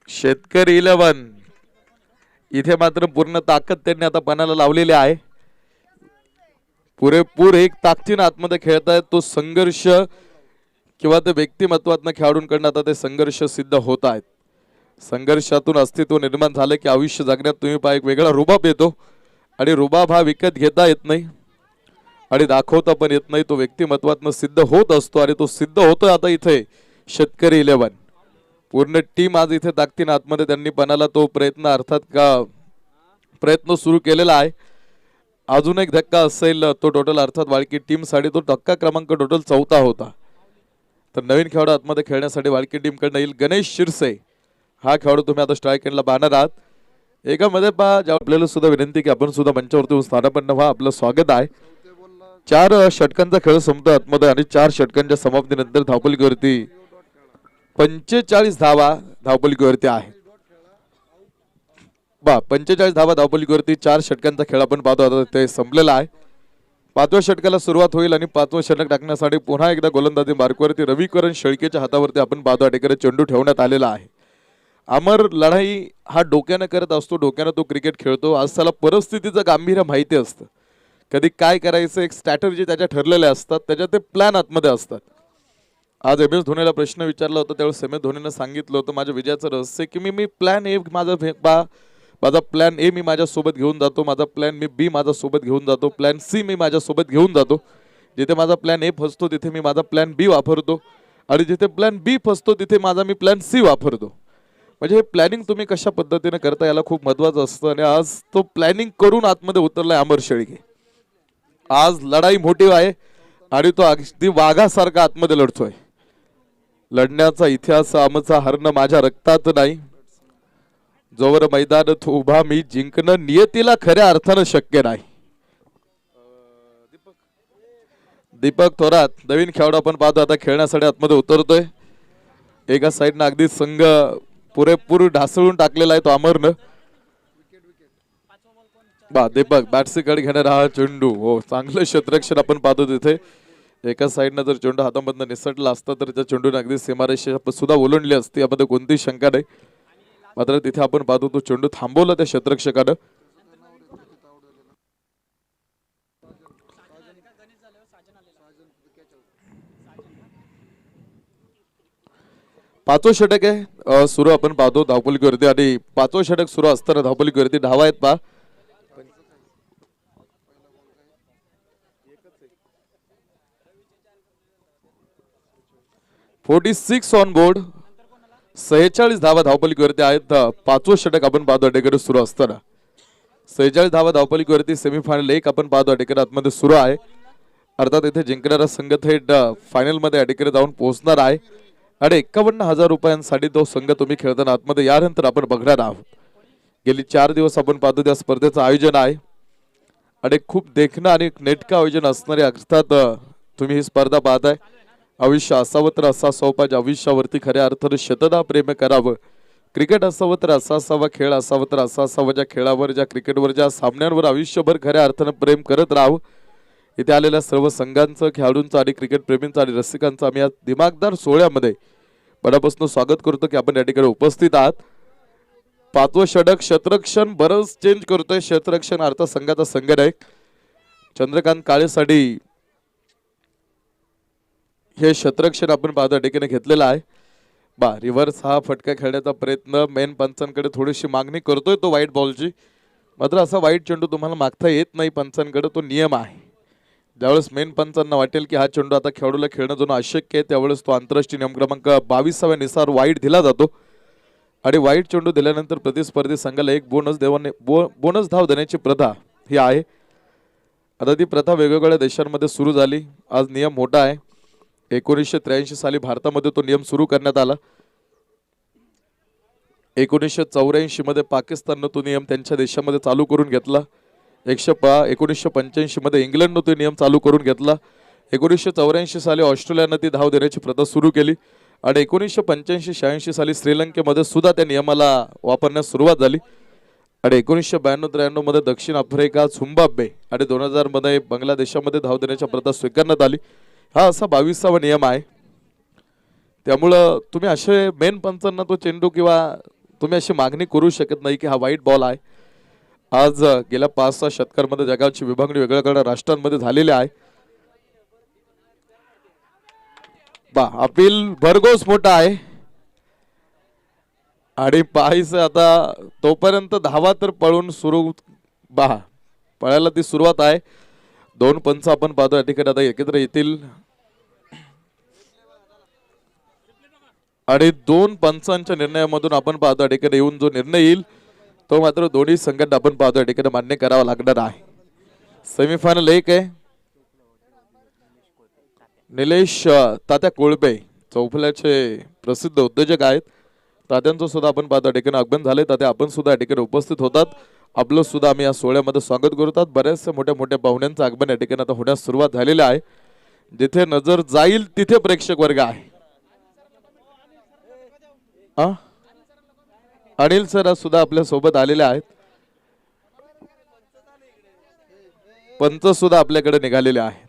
S1: शेतकरी 11 इथे मात्र पूर्ण ताकद त्यांनी आता पणाला लावलेली आहे. पुरेपूर एक ताकदीने आतमध्ये खेळतायत. तो संघर्ष किंवा ते व्यक्तिमत्वातनं खेळाडूंकडनं आता ते संघर्ष सिद्ध होत आहेत. संघर्षातून अस्तित्व निर्माण झालं की आयुष्य जगण्यात तुम्ही पहा एक वेगळा रुबाब येतो आणि रुबाब हा विकत घेता येत नाही आणि दाखवता पण येत नाही. तो व्यक्तिमत्वातनं सिद्ध होत असतो आणि तो सिद्ध होतोय आता इथे शेतकरी 11. पूर्ण टीम आज इथे ताकदीने आतमध्ये त्यांनी पणाला तो प्रयत्न अर्थात का प्रयत्न सुरू केलेला आहे. अजून एक धक्का असेल तो टोटल अर्थात वाळकी टीम साठी तो धक्का क्रमांक टोटल 4था होता. तर नवीन खेळाडू आतमध्ये खेळण्यासाठी वाळकी टीम कडे येईल गणेश शिरसे. हा खेळाडू तुम्ही आता स्ट्राईक एंडला पाहणार आहात. एकामध्ये पहा आपल्याला सुद्धा विनंती की आपण सुद्धा मंचावरती स्थानापन्न व्हा. आपलं स्वागत आहे. 4 षटकांचा खेळ संपतो आतमध्ये आणि 4 षटकांच्या समाप्तीनंतर धावपलीवरती 45 धावा धावपलीवरती आहे. 45 धावा धावपलीवरती 4 षटकांचा खेळ आपण पाहतो आता ते संपलेला आहे. 5व्या षटकाला सुरुवात होईल आणि 5वं षटक टाकण्यासाठी पुन्हा एकदा गोलंदाजी मार्कवरती रविकरण शेळकेच्या हातावरती आपण पाहतो अटेकडे चेंडू ठेवण्यात आलेला आहे. अमर लढाई हा डोक्यानं करत असतो, डोक्यानं तो क्रिकेट खेळतो. आज त्याला परिस्थितीचं गांभीर्य माहिती असतं, कधी काय करायचं एक स्ट्रॅटर्जी त्याच्या ठरलेल्या असतात, त्याच्या ते प्लॅन आतमध्ये असतात. आज एम एस धोनीला प्रश्न विचारला होता त्यावेळेस एम एस धोनीनं सांगितलं होतं माझ्या विजयाचं रहस्य की मी प्लॅन ए माझा प्लॅन ए मी माझ्यासोबत घेऊन जातो, माझा प्लॅन मी बी माझ्यासोबत घेऊन जातो, प्लॅन सी मी माझ्यासोबत घेऊन जातो. जिथे माझा प्लॅन ए फसतो तिथे मी माझा प्लॅन बी वापरतो आणि जिथे प्लॅन बी फसतो तिथे माझा मी प्लॅन सी वापरतो. म्हणजे हे प्लॅनिंग तुम्ही कशा पद्धतीने करता याला खूप महत्वाचं असतं आणि आज तो प्लॅनिंग करून आतमध्ये उतरलाय अमर शेळके. आज लढाई मोठी आहे आणि तो अगदी वाघासारखा आतमध्ये लढतोय. लढण्याचा इतिहास आमचा हरणं माझ्या रक्तात नाही, जोवर मैदानात उभा मी जिंकणं नियतीला खऱ्या अर्थानं शक्य नाही. दीपक थोरात नवीन खेळाडू आपण पाहतो आता खेळण्यासाठी आतमध्ये उतरतोय. एका साईडनं अगदी संघ पुरेपूर ढासळून टाकलेला आहे तो अमरनं. दीपक बॅट्सीकडे घेणार हा चेंडू. हो चांगलं क्षेत्ररक्षण आपण पाहतो तिथे. एका साईडनं जर चेंडू हातामधनं निसटला असता तर त्या चेंडूने अगदी सीमारेषा सुद्धा ओलांडली असती, यामध्ये कोणतीही शंका नाही. मात्र तिथे आपण पाहतो तो चेंडू थांबवला त्या क्षेत्ररक्षकानं. पाचवं षटक आहे सुरू आपण पाहतो धावपलीवरती आणि 5वं षटक सुरू असताना धावपलीवरती धावा आहेत पहा. 46 ऑन बोर्ड. 46 धावा धावपलीवरती आहेत. 5वं षटक आपण पाहतो अटेकडे सुरू असताना 46 धावा धावपलीवरती सेमीफायनल 1 आपण पाहतो अटेकडे आतमध्ये सुरू आहे. अर्थात इथे जिंकणारा संघ थेट फायनल मध्ये अटेकडे जाऊन पोहोचणार आहे आणि 51,000 रुपयांसाठी तो संघ तुम्ही खेळताना आतमध्ये यानंतर आपण बघणार आहोत. गेली 4 दिवस आपण पाहतो त्या स्पर्धेचं आयोजन आहे आणि खूप देखणं आणि नेटकं आयोजन असणारे अर्थात तुम्ही ही स्पर्धा पाहताय. आयुष्य असावं तर असा पाहिजे, आयुष्यावरती खऱ्या अर्थानं शतदा प्रेम करावं. क्रिकेट असावं तर असा असावा, खेळ असावं तर असा असावा, ज्या खेळावर ज्या क्रिकेटवर ज्या सामन्यांवर आयुष्यभर खऱ्या अर्थानं प्रेम करत राहावं. इथे आलेल्या सर्व संघांचं, खेळाडूंचं आणि क्रिकेट प्रेमींचं आणि रसिकांचं आम्ही या दिमागदार सोहळ्यामध्ये मनापासून स्वागत करतो की आपण या ठिकाणी उपस्थित आहात. 5वं षटक क्षेत्ररक्षण बरंच चेंज करतोय. क्षेत्ररक्षण अर्थात संघाचा संघनायक चंद्रकांत काळेसाठी हे क्षेत्ररक्षण आपण पाहतो ठिकाणी घेतलेलं आहे. रिव्हर्स हा फटका खेळण्याचा प्रयत्न मेन पंचांकडे थोडीशी मागणी करतोय तो वाईट बॉलची. मात्र असा वाईट चेंडू तुम्हाला मागता येत नाही पंचांकडे, तो नियम आहे. ज्यावेळेस मेन पंचांना वाटेल की हा चेंडू आता खेळाडूला खेळणं जणू अशक्य आहे त्यावेळेस तो आंतरराष्ट्रीय नियम क्रमांक 22व्या नुसार वाईट दिला जातो आणि वाईट चेंडू दिल्यानंतर प्रतिस्पर्धी संघाला एक बोनस धाव देण्याची प्रथा ही आहे. आता ती प्रथा वेगवेगळ्या देशांमध्ये सुरू झाली. आज नियम मोठा आहे. 1983 साली भारतामध्ये तो नियम सुरू करण्यात आला. 1984 मध्ये पाकिस्ताननं तो नियम त्यांच्या देशामध्ये चालू करून घेतला. 1985 मध्ये इंग्लंडनं तो नियम चालू करून घेतला. 1984 साली ऑस्ट्रेलियानं ती धाव देण्याची प्रथा सुरू केली आणि 1985-86 साली श्रीलंकेमध्ये सुद्धा त्या नियमाला वापरण्यास सुरुवात झाली आणि 1992-93 मध्ये दक्षिण आफ्रिका, झिम्बाब्वे आणि 2000 मध्ये बांगलादेशामध्ये धाव देण्याच्या प्रथा स्वीकारण्यात आली. हा असा 22वा नियम आहे. त्यामुळं तुम्ही असे मेन पंचांना तो चेंडू किंवा तुम्ही अशी मागणी करू शकत नाही की हा वाईट बॉल आहे. आज गेल्या 5-6 शतकांमध्ये जगाची विभागणी वेगवेगळ्या राष्ट्रांमध्ये झालेली आहे. अपील भरघोस मोठा आहे आणि पाहायचं आता तोपर्यंत धावा तर पळून सुरू पळायला ती सुरुवात आहे. 2 पंच आपण पाहतो या ठिकाणी आता एकत्र येतील आणि 2 पंचांच्या निर्णयामधून आपण पाहतो या ठिकाणी येऊन जो निर्णय येईल तो मात्र दोन्ही संघांना आपण पाहतो या ठिकाणी मान्य करावा लागणार आहे. सेमीफायनल 1 आहे. निलेश तात्या कोळपे चौफल्याचे प्रसिद्ध उद्योजक आहेत. तात्यांचं सुद्धा आपण पाहतो या ठिकाणी आगमन झाले. तात्या आपण सुद्धा या ठिकाणी उपस्थित होतात. आपलं सुद्धा आम्ही या सोहळ्यामध्ये स्वागत करतात. बऱ्याचशा मोठ्या मोठ्या पाहुण्यांचं आगमन या ठिकाणी आता होण्यास सुरुवात झालेली आहे. जिथे नजर जाईल तिथे प्रेक्षक वर्ग आहे. अनिल सर सुद्धा आपल्या सोबत आलेले आहेत. पंच सुद्धा आपल्याकडे निघालेले आहेत.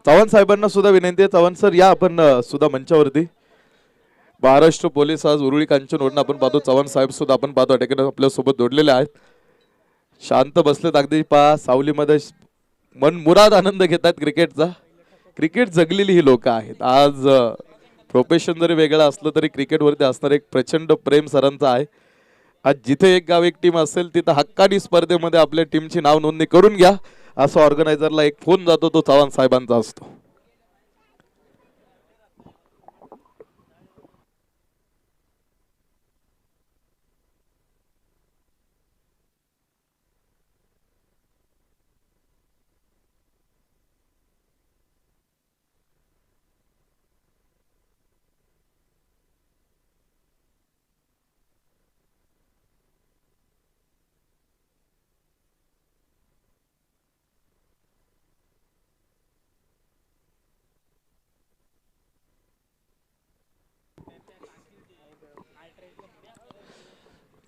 S1: चव्हाण साहेबांना सुद्धा विनंती आहे. चव्हाण सर या आपण सुद्धा मंचावरती. महाराष्ट्र पोलीस आज उरुळी कांचनवरून आपण पाहतो. चव्हाण साहेब सुद्धा आपण पाहतो ठिकाणी आपल्या सोबत जोडलेले आहेत. शांत बसलेत अगदी पा सावलीमध्ये मन मुराद आनंद घेतात क्रिकेटचा. क्रिकेट जगलेली ही लोक आहेत. आज प्रोफेशन जरी वेगळं असलं तरी क्रिकेटवरती असणार एक प्रचंड प्रेम सरांचं आहे. आज जिथे एक गाव एक टीम असेल तिथं हक्कानी स्पर्धेमध्ये आपल्या टीमची नाव नोंदणी करून घ्या असं ऑर्गनायझरला एक फोन जातो, तो चव्हाण साहेबांचा असतो.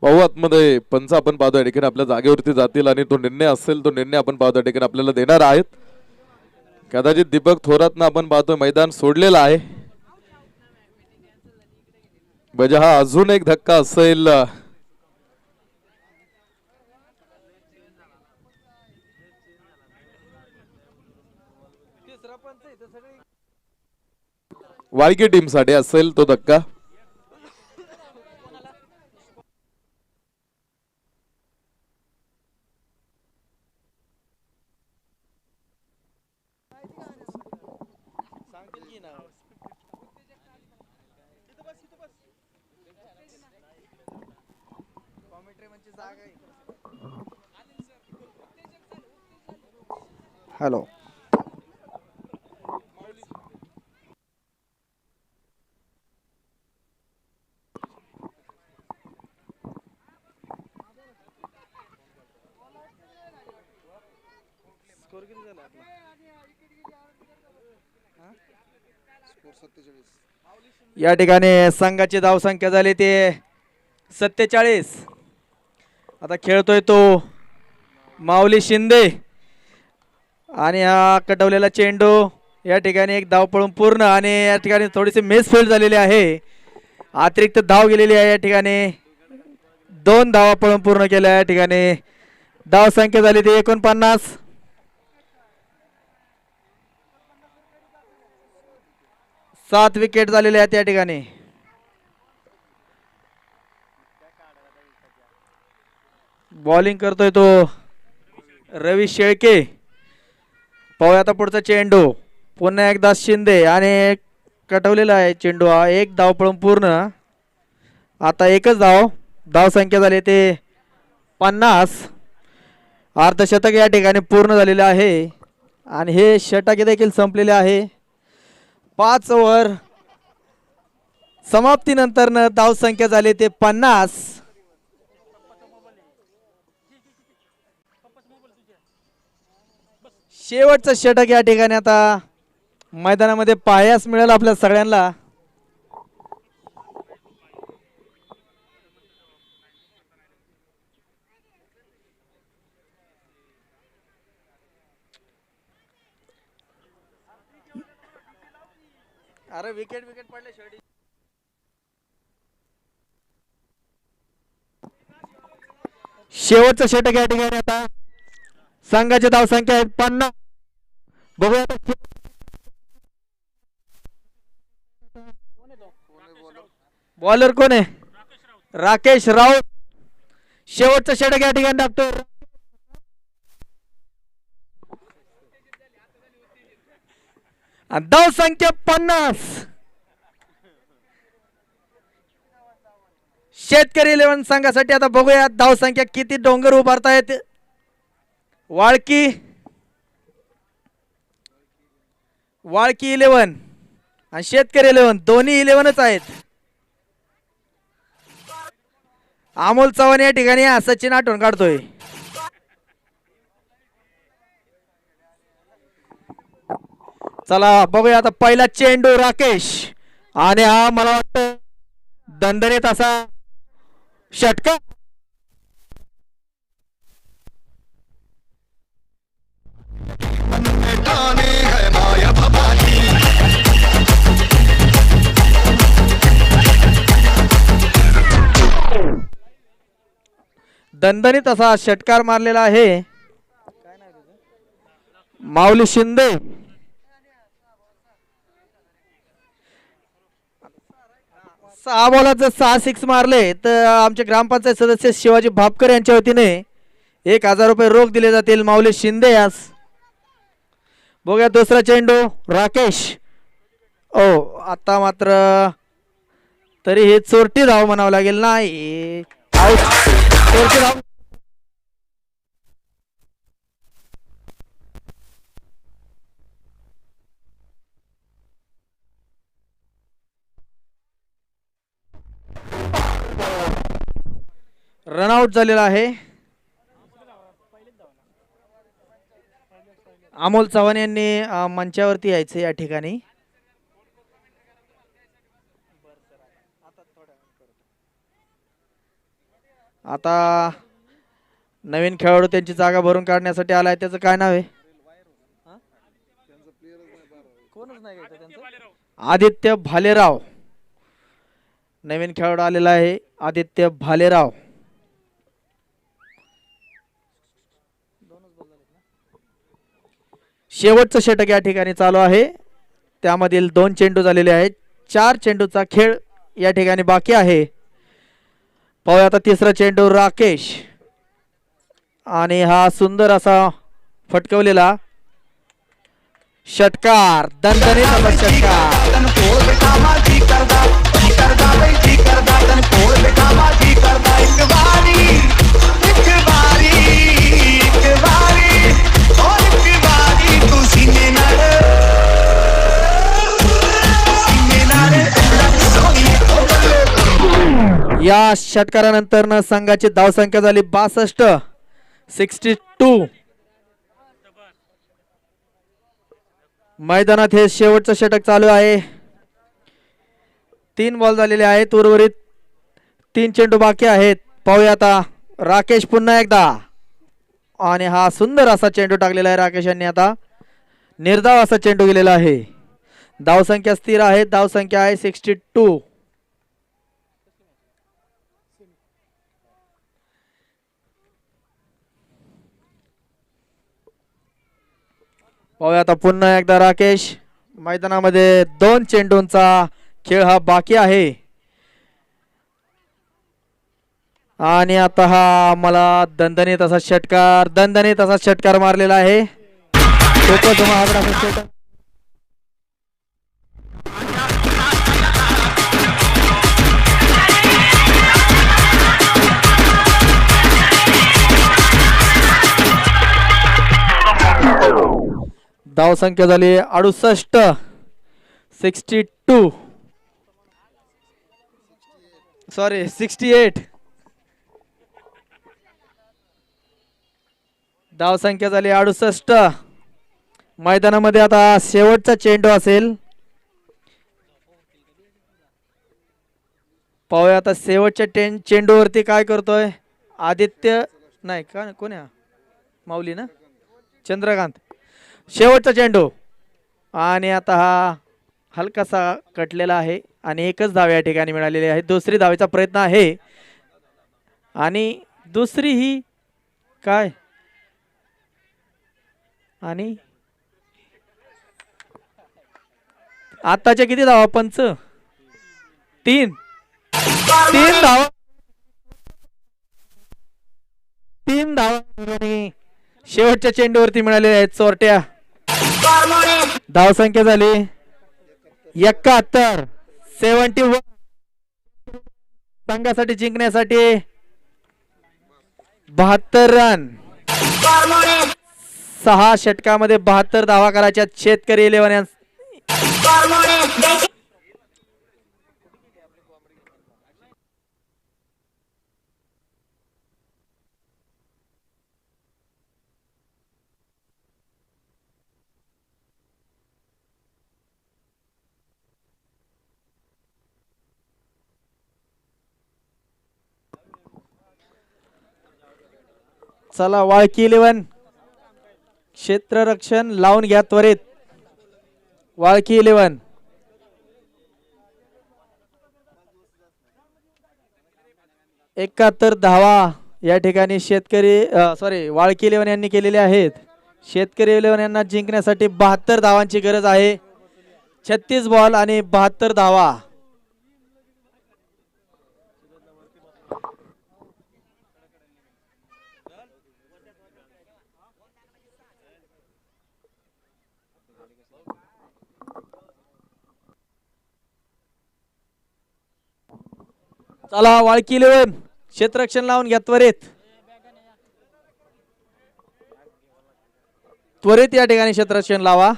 S1: भाऊ आतमध्ये पंच आपण पाहतो ठिकाणी आपल्या जागेवरती जातील आणि तो निर्णय असेल तो निर्णय आपण पाहतो ठिकाणी आपल्याला देणार आहेत. कदाचित दीपक थोरातनं आपण पाहतो मैदान सोडलेलं आहे. म्हणजे हा अजून एक धक्का असेल. वाळकी टीम साठी असेल तो धक्का.
S3: हॅलो या ठिकाणी संघाची धावसंख्या झाली ते 47. आता खेळतोय तो माऊली शिंदे आणि हा कटवलेला चेंडू या ठिकाणी एक धाव पळून पूर्ण आणि या ठिकाणी थोडीशी मिसफील्ड झालेली आहे. अतिरिक्त धाव गेलेली आहे. या ठिकाणी 2 धावा पळून पूर्ण केल्या. या ठिकाणी धाव संख्या झाली ती 49. 7 विकेट झालेले आहेत या ठिकाणी. बॉलिंग करतोय तो रवी शेळके. पाहूया आता पुढचा चेंडू. पुन्हा एकदा शिंदे आणि कटवलेला आहे चेंडू. हा एक धाव पळून पूर्ण. आता एकच धाव संख्या झाली ते 50. अर्धशतक या ठिकाणी पूर्ण झालेले आहे आणि हे षटक देखील संपलेले आहे. 5 ओव्हर समाप्तीनंतर धाव संख्या झाली ते 50. शेवटचं षटक या ठिकाणी आता मैदानामध्ये पाहायला मिळेल आपल्या सगळ्यांना. अरे विकेट पडले शेवटी. शेवटचं षटक या ठिकाणी आता संघाची धाव संख्या आहे 50. बघूया बॉलर कोण आहे. राकेश राऊत. शेवटचं षटक या ठिकाणी टाकतो. धाव संख्या 50. शेतकरी 11 संघासाठी आता बघूया धाव संख्या किती डोंगर उभारतायत. वाळकी 11 आणि शेतकरी 11 दोन्ही 11च आहेत. अमोल चव्हाण या ठिकाणी सचिन आठवण काढतोय. चला बघूया आता पहिला चेंडू राकेश आणि हा मला वाटतं दणदणीत असा षटकार. दणदणीत असा षटकार मारलेला आहे माऊली शिंदे. सहा बॉलात जर 6 सिक्स मारले तर आमचे ग्रामपंचायत सदस्य शिवाजी भापकर यांच्या वतीने 1000 रुपये रोख दिले जातील माऊली शिंदे यास. बघूया दुसरा चेंडू राकेश. ओ आता मात्र तरी हे चोरटी धाव म्हणावं लागेल. नाही आऊट. चोरटी धाव. रनआउट झालेला आहे. अमोल चव्हाण यांनी मंचावरती यायचे या ठिकाणी. आता नवीन खेळाडू त्यांची जागा भरून काढण्यासाठी आलाय. त्याचं काय नाव आहे? आदित्य भालेराव. नवीन खेळाडू आलेला आहे आदित्य भालेराव. शेवटचं षटक या ठिकाणी चालू आहे. त्यामधील 2 चेंडू झालेले आहेत. 4 चेंडूचा खेळ या ठिकाणी बाकी आहे. पाहूया आता तिसरा चेंडू राकेश आणि हा सुंदर असा फटकवलेला षटकार. दणदणीत असा षटकार. या षटकारानंतर संघाची धावसंख्या झाली 62. 62. मैदानात हे शेवटचं षटक चालू आहे. 3 बॉल झालेले आहेत. उर्वरित 3 चेंडू बाकी आहेत. पाहूया आता राकेश पुन्हा एकदा आणि हा सुंदर असा चेंडू टाकलेला आहे. राकेश यांनी आता निर्धाव असा चेंडू गेलेला आहे. धावसंख्या स्थिर आहे. धावसंख्या आहे 62. पाहूया आता पुन्हा एकदा राकेश. मैदानामध्ये 2 चेंडूंचा खेळ हा बाकी आहे आणि आता हा मला दणदणीत असा षटकार मारलेला आहे. धाव संख्या झाली 68. 62. सॉरी 68. धाव संख्या झाली 68. मैदानामध्ये आता शेवटचा चेंडू असेल. पाहूया आता शेवटच्या चेंडूवरती काय करतोय आदित्य. नाही का कोण आहे? माऊली ना, चंद्रकांत. शेवटचा चेंडू आणि आता हा हलकासा कटलेला आहे आणि एकच धाव या ठिकाणी मिळालेली आहे. दुसरी धावेचा प्रयत्न आहे आणि दुसरी ही काय आणि आताच्या किती धावा पंच? 3 धावा. 3 धावा शेवटच्या चेंडूवरती मिळालेल्या आहेत चोरट्या. धावसंख्या झाली 71. 71. संघासाठी जिंकण्यासाठी 72 रन. 6 षटकामध्ये 72 धावा करायच्या शेतकरी 11. चला वाळकी 11 क्षेत्ररक्षण लावून घ्या त्वरित. वाळकी 11 71 धावा या ठिकाणी शेतकरी वाळकी 11 यांनी केलेले आहेत. शेतकरी 11 यांना जिंकण्यासाठी 72 धावांची गरज आहे. 36 बॉल आणि 72 धावा. चला वाळकी 11 क्षेत्ररक्षण लावून घ्या त्वरित. त्वरित या ठिकाणी क्षेत्ररक्षण लावा.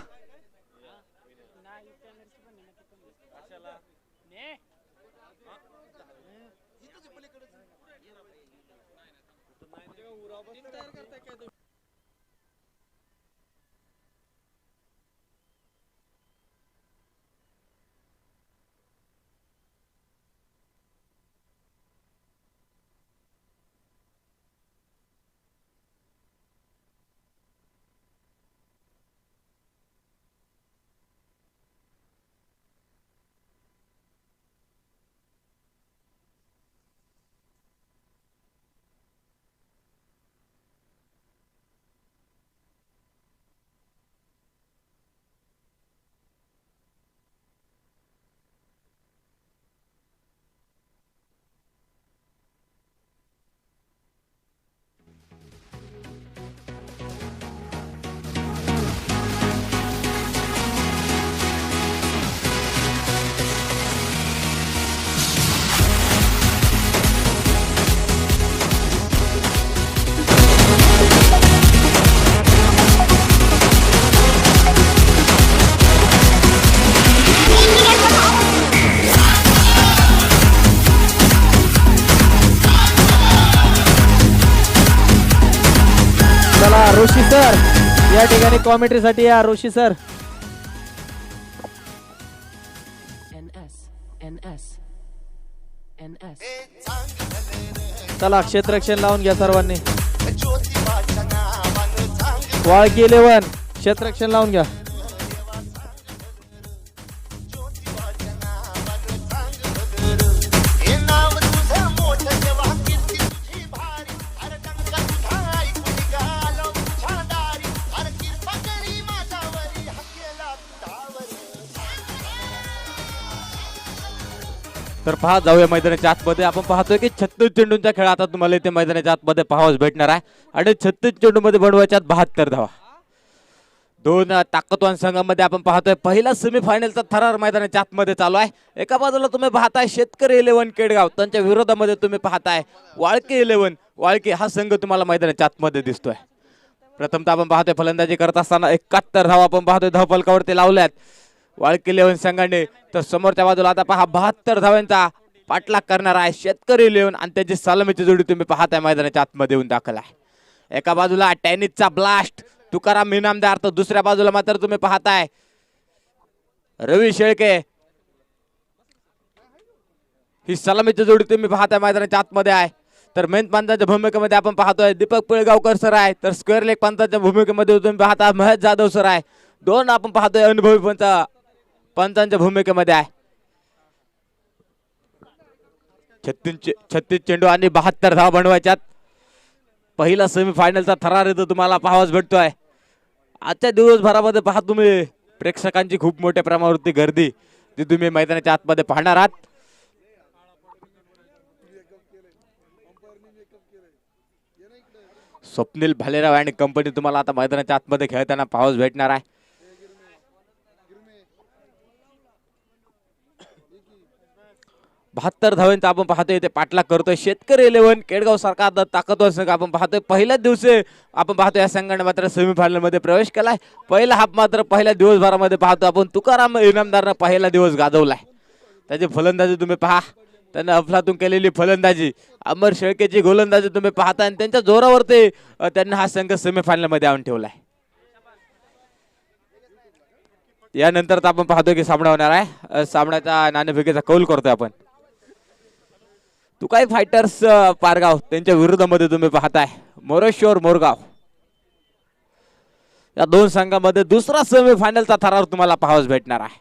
S3: चला ऋषी सर या ठिकाणी कॉमेंट्री साठी या. ऋषी सर चला क्षेत्ररक्षण लावून घ्या सर्वांनी. वाळकी 11 क्षेत्ररक्षण लावून घ्या.
S4: तर पहा जाऊया मैदानाच्या आतमध्ये. आपण पाहतोय की 36 चेंडूंचा खेळ आता तुम्हाला इथे मैदानाच्या आतमध्ये पाहावाच भेटणार आहे. आणि 36 चेंडू मध्ये बनवायच्या 72 धावा. दोन ताकदवान संघामध्ये आपण पाहतोय पहिला सेमीफायनलचा थरार मैदानाच्या आतमध्ये चालू आहे. एका बाजूला तुम्ही पाहताय शेतकरी 11 केडगाव, त्यांच्या विरोधामध्ये तुम्ही पाहताय वाळकी 11. वाळकी हा संघ तुम्हाला मैदानाच्या आतमध्ये दिसतोय. प्रथमतः आपण पाहतोय फलंदाजी करत असताना 71 धावा आपण पाहतोय धावफलकावरती लावल्यात वाळकी 11 संघाने. तर समोरच्या बाजूला आता पहा 72 धावांचा पाठलाग करणार आहे शेतकरी 11 आणि त्याची सलामीची जोडी तुम्ही पाहताय मैदानाच्या आतमध्ये येऊन दाखल आहे. एका बाजूला टेनिसचा ब्लास्ट तुकाराम इनामदार, तर दुसऱ्या बाजूला मात्र तुम्ही पाहताय रवी शेळके. ही सलामीची जोडी तुम्ही पाहताय मैदानाच्या आतमध्ये आहे. तर मेन पंचांच्या भूमिकेमध्ये आपण पाहतोय दीपक पिळगावकर सर आहे. तर स्क्वेअर लेग पंचांच्या भूमिकेमध्ये तुम्ही पाहता महेश जाधव सर आहे. दोन आपण पाहतोय अनुभवी पंचांच्या भूमिकेमध्ये आहे. 36 चेंडू आणि 72 धावा बनवायच्यात. पहिला सेमीफायनलचा थरार इथं तुम्हाला पाहावाच भेटतोय. आजच्या दिवसभरामध्ये पहा तुम्ही प्रेक्षकांची खूप मोठ्या प्रमाणावरती गर्दी ती तुम्ही मैदानाच्या आतमध्ये पाहणार आहात. स्वप्नील भालेराव आणि कंपनी तुम्हाला आता मैदानाच्या आतमध्ये खेळताना पाहावाच भेटणार आहे. 72 धावांचा आपण पाहतोय ते पाठलाग करतोय शेतकरी 11 केडगाव सारखा ताकदवार संघ आपण पाहतोय. पहिल्याच दिवशी आपण पाहतोय या संघाने मात्र सेमीफायनल मध्ये प्रवेश केलाय. पहिला हाफ मात्र पहिल्या दिवसभरामध्ये पाहतो आपण तुकाराम इनामदारनं पहिला दिवस गाजवलाय. त्याची फलंदाजी तुम्ही पहा, त्यांना अफलातून केलेली फलंदाजी, अमर शेळकेची गोलंदाजी तुम्ही पाहता आणि त्यांच्या जोरावरती त्यांना हा संघ सेमीफायनल मध्ये आणून ठेवलाय. यानंतर आपण पाहतोय की सामना होणार आहे. सामन्याचा नाणेफेकीचा कौल करतोय आपण. तुकाई फायटर्स पारगाव त्यांच्या विरोधामध्ये तुम्ही पाहताय मोरेश्वर मोरगाव या दोन संघामध्ये दुसरा सेमीफायनलचा थरार तुम्हाला पाहावयास भेटणार आहे.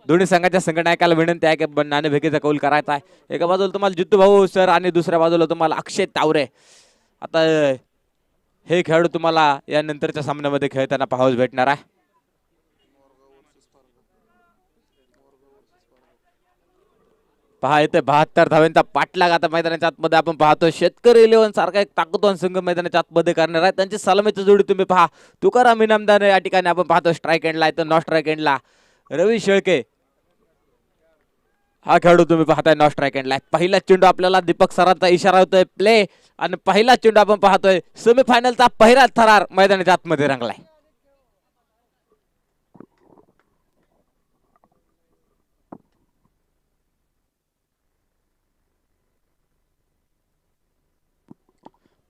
S4: दोन्ही संघाच्या संघनायकाला विनंती आहे की नाणेफेकीचा कौल करायचा आहे. एका बाजूला तुम्हाला जितू भाऊ सर आणि दुसऱ्या बाजूला तुम्हाला अक्षय तावरे. आता हे खेळाडू तुम्हाला या नंतरच्या सामन्यामध्ये खेळताना पाहावयास भेटणार आहे. पहा येते 72 धावांचा पाठलाग आता मैदानाच्या आतमध्ये आपण पाहतो. शेतकरी 11 सारखा एक ताकदवान संघ मैदानाच्या आतमध्ये करणार आहे. त्यांची सलामीची जोडी तुम्ही पहा. तुकाराम इनामदार या ठिकाणी आपण पाहतो स्ट्राईक एंडला तर नॉन स्ट्राईक एंडला रवी शेळके हा खेळाडू तुम्ही पाहताय नॉन स्ट्राईक एंडला. पहिला चेंडू आपल्याला दीपक सरांचा इशारा होतोय प्ले आणि पहिला चेंडू आपण पाहतोय सेमीफायनलचा पहिला थरार मैदानाच्या आतमध्ये रंगलाय.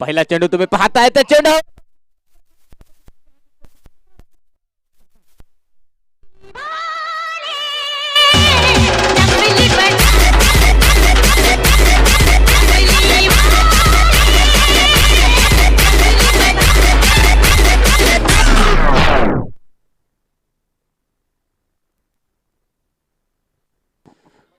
S4: पहिला चेंडू तुम्ही पाहताय तर चेंडू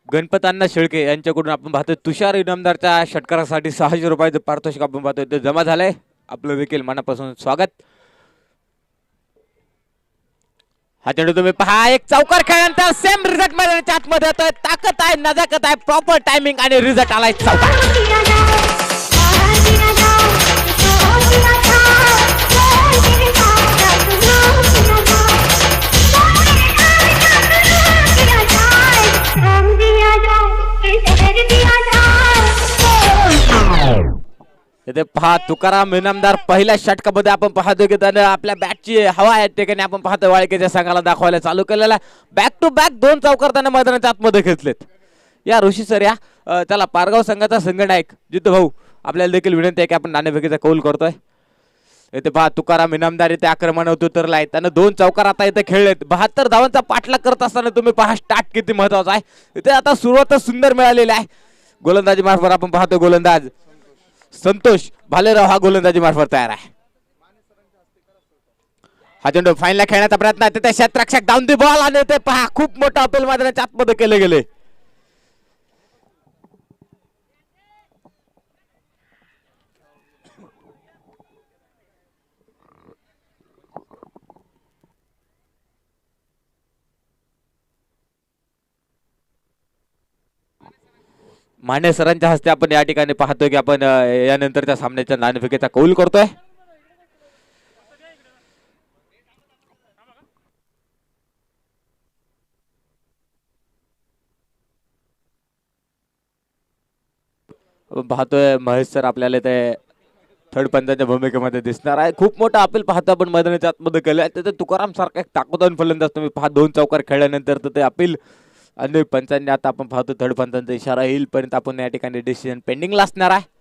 S4: गणपत अण्णा शेळके यांच्याकडून आपण पाहतोय तुषार इनामदारच्या षटकारासाठी 600 रुपयाचं पारितोषिक आपण पाहतोय ते जमा झालंय. आपलं देखील मनापासून स्वागत. हा चेंडू तुम्ही पहा एक चौकार खेळल्यानंतर सेम रिझल्ट मैदानाच्या आतमध्ये येतोय. ताकद आहे, नजाकत आहे, प्रॉपर टायमिंग आणि रिझल्ट आलाय चौकार. इथे पहा तुकाराम इनामदार पहिल्या षटकामध्ये आपण पाहतो की त्याने आपल्या बॅटची हवा आहे ठिकाणी आपण पाहतो वाळकेच्या संघाला दाखवायला चालू केलेला. बॅक टू बॅक 2 चौकार त्याने मैदानाच्या आतमध्ये घेतलेत. या ऋषी सर या त्याला पारगाव संघाचा संघनायक जितू भाऊ आपल्याला देखील विनंती आहे की आपण नाणेफेकीचा कौल करतोय. इथे पहा तुकाराम इनामदार इथे आक्रमणात उतरलाय. त्यानं 2 चौकार आता इथे खेळलेत. 72 धावांचा पाठलाग करत असताना तुम्ही पहा स्टार्ट किती महत्वाचा आहे. इथे आता सुरुवातच सुंदर मिळालेली आहे. गोलंदाजी मार्फत आपण पाहतो गोलंदाज संतोष भालेराव हा गोलंदाजी मार्फत तयार आहे. हा चेंडू फाईनला खेळण्याचा प्रयत्न आहे. तिथे क्षेत्ररक्षक डाऊन दी बॉल आणि ते पहा खूप मोठा अपील मैदानाच्या आतमध्ये केले गेले. माने सरांच्या हस्ते आपण या ठिकाणी पाहतोय की आपण यानंतरच्या सामन्याच्या नाणेफेकीचा कौल करतोय. पाहतोय महेश सर आपल्याला ते थर्ड पंचाच्या भूमिकेमध्ये दिसणार आहे. खूप मोठा अपील पाहतो आपण मैदानाच्या आतमध्ये केलं आहे. तिथे तुकाराम सारखा एक ताकदवान फलंदाज तुम्ही पहा 2 चौकार खेळल्यानंतर तर ते अपील आणि पंचांनी आता आपण पाहतो थर्ड पंचांचा इशारा येईल पर्यंत आपण या ठिकाणी डिसिजन पेंडिंगला असणार आहे.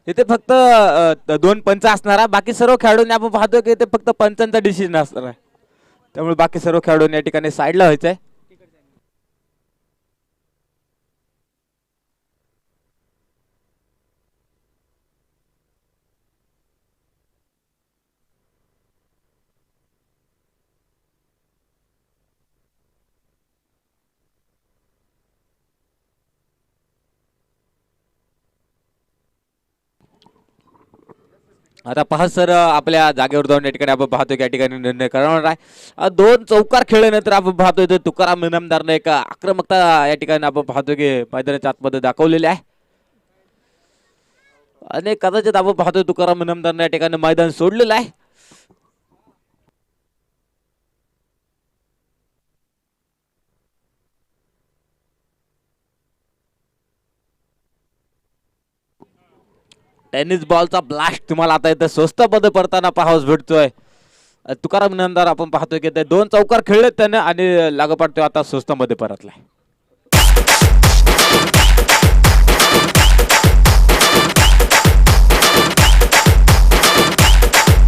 S4: इथे फक्त 2 पंच असणार आहे. बाकी सर्व खेळाडूंनी आपण पाहतो की इथे फक्त पंचांचा डिसिजन असणार आहे. त्यामुळे बाकी सर्व खेळाडूंनी या ठिकाणी साईडला व्हायचंय. आता पहा सर, आपल्या जागेवर जाऊन या ठिकाणी आपण पाहतोय की या ठिकाणी निर्णय करणार आहे. दोन चौकार खेळल्यानंतर आपण पाहतोय तर तुकाराम इनामदारने एक आक्रमकता या ठिकाणी आपण पाहतोय की मैदानाच्या आतमध्ये दाखवलेली आहे. आणि कदाचित आपण पाहतोय तुकाराम इनामदारने या ठिकाणी मैदान सोडलेलं आहे. टेनिस बॉलचा ब्लास्ट तुम्हाला आता इथे स्वस्त मध्ये पडताना पाहावस भेटतोय. तुकाराम इनामदार आपण पाहतोय की ते दोन चौकार खेळलेत त्याने आणि लागोपाठ तो आता स्वस्त मध्ये परतलाय.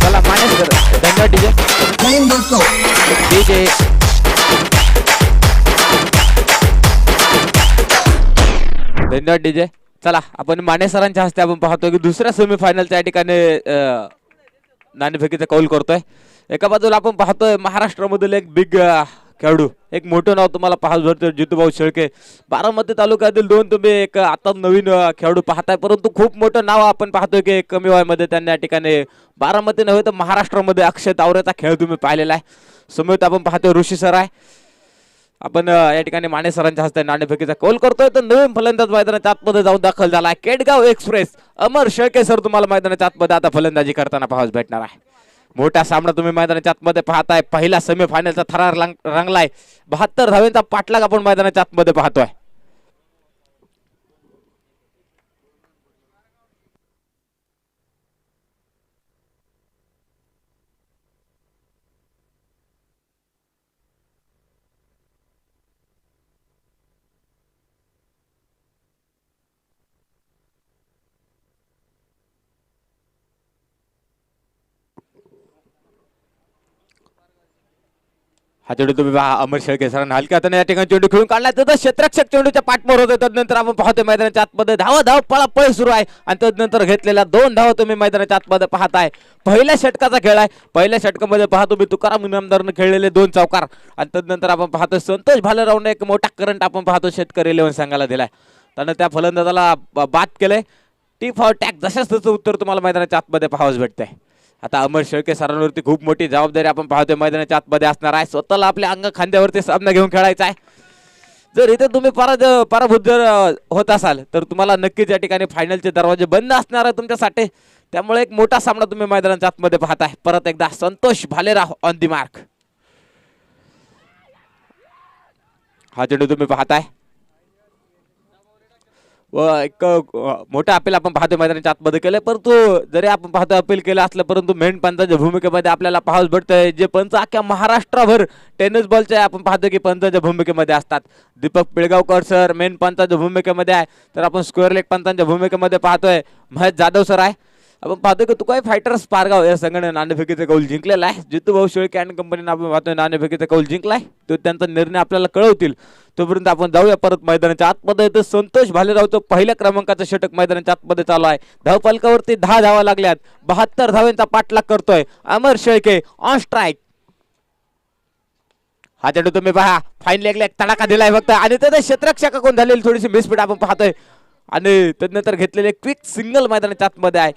S4: चला मानेस कर, धन्यवाद डीजे डीजे. धन्यवाद डीजे. चला आपण माने सरांच्या हस्ते आपण पाहतोय की दुसऱ्या सेमीफायनलच्या या ठिकाणी नाणेफेकीचा कौल करतोय. एका बाजूला आपण पाहतोय महाराष्ट्रामधील एक बिग खेळाडू, एक मोठं नाव तुम्हाला पाहायला भेटतं, जितूभाऊ शेळके. बारामती तालुक्यातील दोन तुम्ही एक आता नवीन खेळाडू पाहताय, परंतु खूप मोठं नाव आपण पाहतोय की कमी वयामध्ये त्यांनी या ठिकाणी बारामती नव्हे तर महाराष्ट्रामध्ये अक्षय तावरेचा खेळ तुम्ही पाहिलेला आहे. समोर आपण पाहतोय ऋषी सर आहे. आपण या ठिकाणी माने सरांच्या हस्ते नाणेफेकीचा कौल करतोय. तर नवीन फलंदाज मैदानाच्या आतमध्ये जाऊन दाखल झाला आहे. केडगाव एक्सप्रेस अमर शेळके सर तुम्हाला मैदानाच्या आतमध्ये आता फलंदाजी करताना पाहावस भेटणार आहे. मोठा सामना तुम्ही मैदानाच्या आतमध्ये पाहताय. पहिला सेमीफायनलचा थरार रंगलाय. 72 धावेंचा पाठलाग आपण मैदानाच्या आतमध्ये पाहतोय. हा चेंडू तुम्ही पहा, अमर शेळके सरांना हलक्या हाताने या ठिकाणी चेंडू खेळून काढला. तर क्षेत्ररक्षक चेंडूच्या पाठमोर होते. तदनंतर आपण पाहतोय मैदानाच्या आतमध्ये धाव पळापळ सुरू आहे आणि तदनंतर घेतलेल्या 2 धावा तुम्ही मैदानाच्या आतमध्ये पाहताय. पहिल्या षटकाचा खेळ आहे. पहिल्या षटकामध्ये पहा तुम्ही तुकाराम इनामदारने खेळलेले 2 चौकार आणि तदनंतर आपण पाहतोय संतोष भालेरावने एक मोठा करंट आपण पाहतो शेतकरी 11 संघाला दिलाय. त्यानं त्या फलंदाजाला बाद केलंय. टी फॉर टॅक जशाच त्याचं उत्तर तुम्हाला मैदानाच्या आतमध्ये पाहावंच भेटतंय. आता अमर शेळके सरांवरती खूप मोठी जबाबदारी आपण पाहतोय मैदानाच्या आतमध्ये असणार आहे. स्वतःला आपल्या अंग खांद्यावरती सामना घेऊन खेळायचा आहे. जर इथे तुम्ही पराभूत जर होत असाल तर तुम्हाला नक्कीच या ठिकाणी फायनलचे दरवाजे बंद असणार आहे तुमच्यासाठी. त्यामुळे एक मोठा सामना तुम्ही मैदानाच्या आतमध्ये पाहताय. परत एकदा Santosh Bhalerao on the mark. हा चेंडू तुम्ही पाहताय व एक मोठा अपील आपण पाहतोय मैदानाच्या आतमध्ये केलंय. परंतु जरी आपण पाहतोय अपील केलं असलं परंतु मेन पंचाच्या भूमिकेमध्ये आपल्याला पाहावं भेटतंय जे पंच अख्ख्या महाराष्ट्रभर टेनिस बॉलचे आपण पाहतोय की पंचाच्या भूमिकेमध्ये असतात. दीपक पिळगावकर सर मेन पंचाच्या भूमिकेमध्ये आहे. तर आपण स्क्वेअर लेग पंचांच्या भूमिकेमध्ये पाहतोय महेश जाधव सर आहे. आपण पाहतोय की तुकाई फायटर्स पारगाव या संघाने नाणेफेकीचा कौल जिंकलेला आहे. जितूभाऊ शेळके आणि कंपनीने आपण पाहतोय नाणेफेकीचा कौल जिंकलाय. तो त्यांचा निर्णय आपल्याला कळवतील. तोपर्यंत आपण जाऊया परत मैदानाच्या आतमध्ये. तर संतोष भालेरावचं पहिल्या क्रमांकाचं षटक मैदानाच्या आतमध्ये चालू आहे. धावफलकावरती 10 धावा लागल्यात. 72 धावांचा पाठलाग करतोय अमर शेळके ऑन स्ट्राईक. हा चेंडू तुम्ही पहा फाईन लेगला एक तडाखा दिलाय फक्त आणि त्याचे क्षेत्ररक्षकाकडून झालेली थोडीशी मिसफिट आपण पाहतोय आणि त्यानंतर घेतलेले क्विक सिंगल मैदानाच्या आतमध्ये आहे.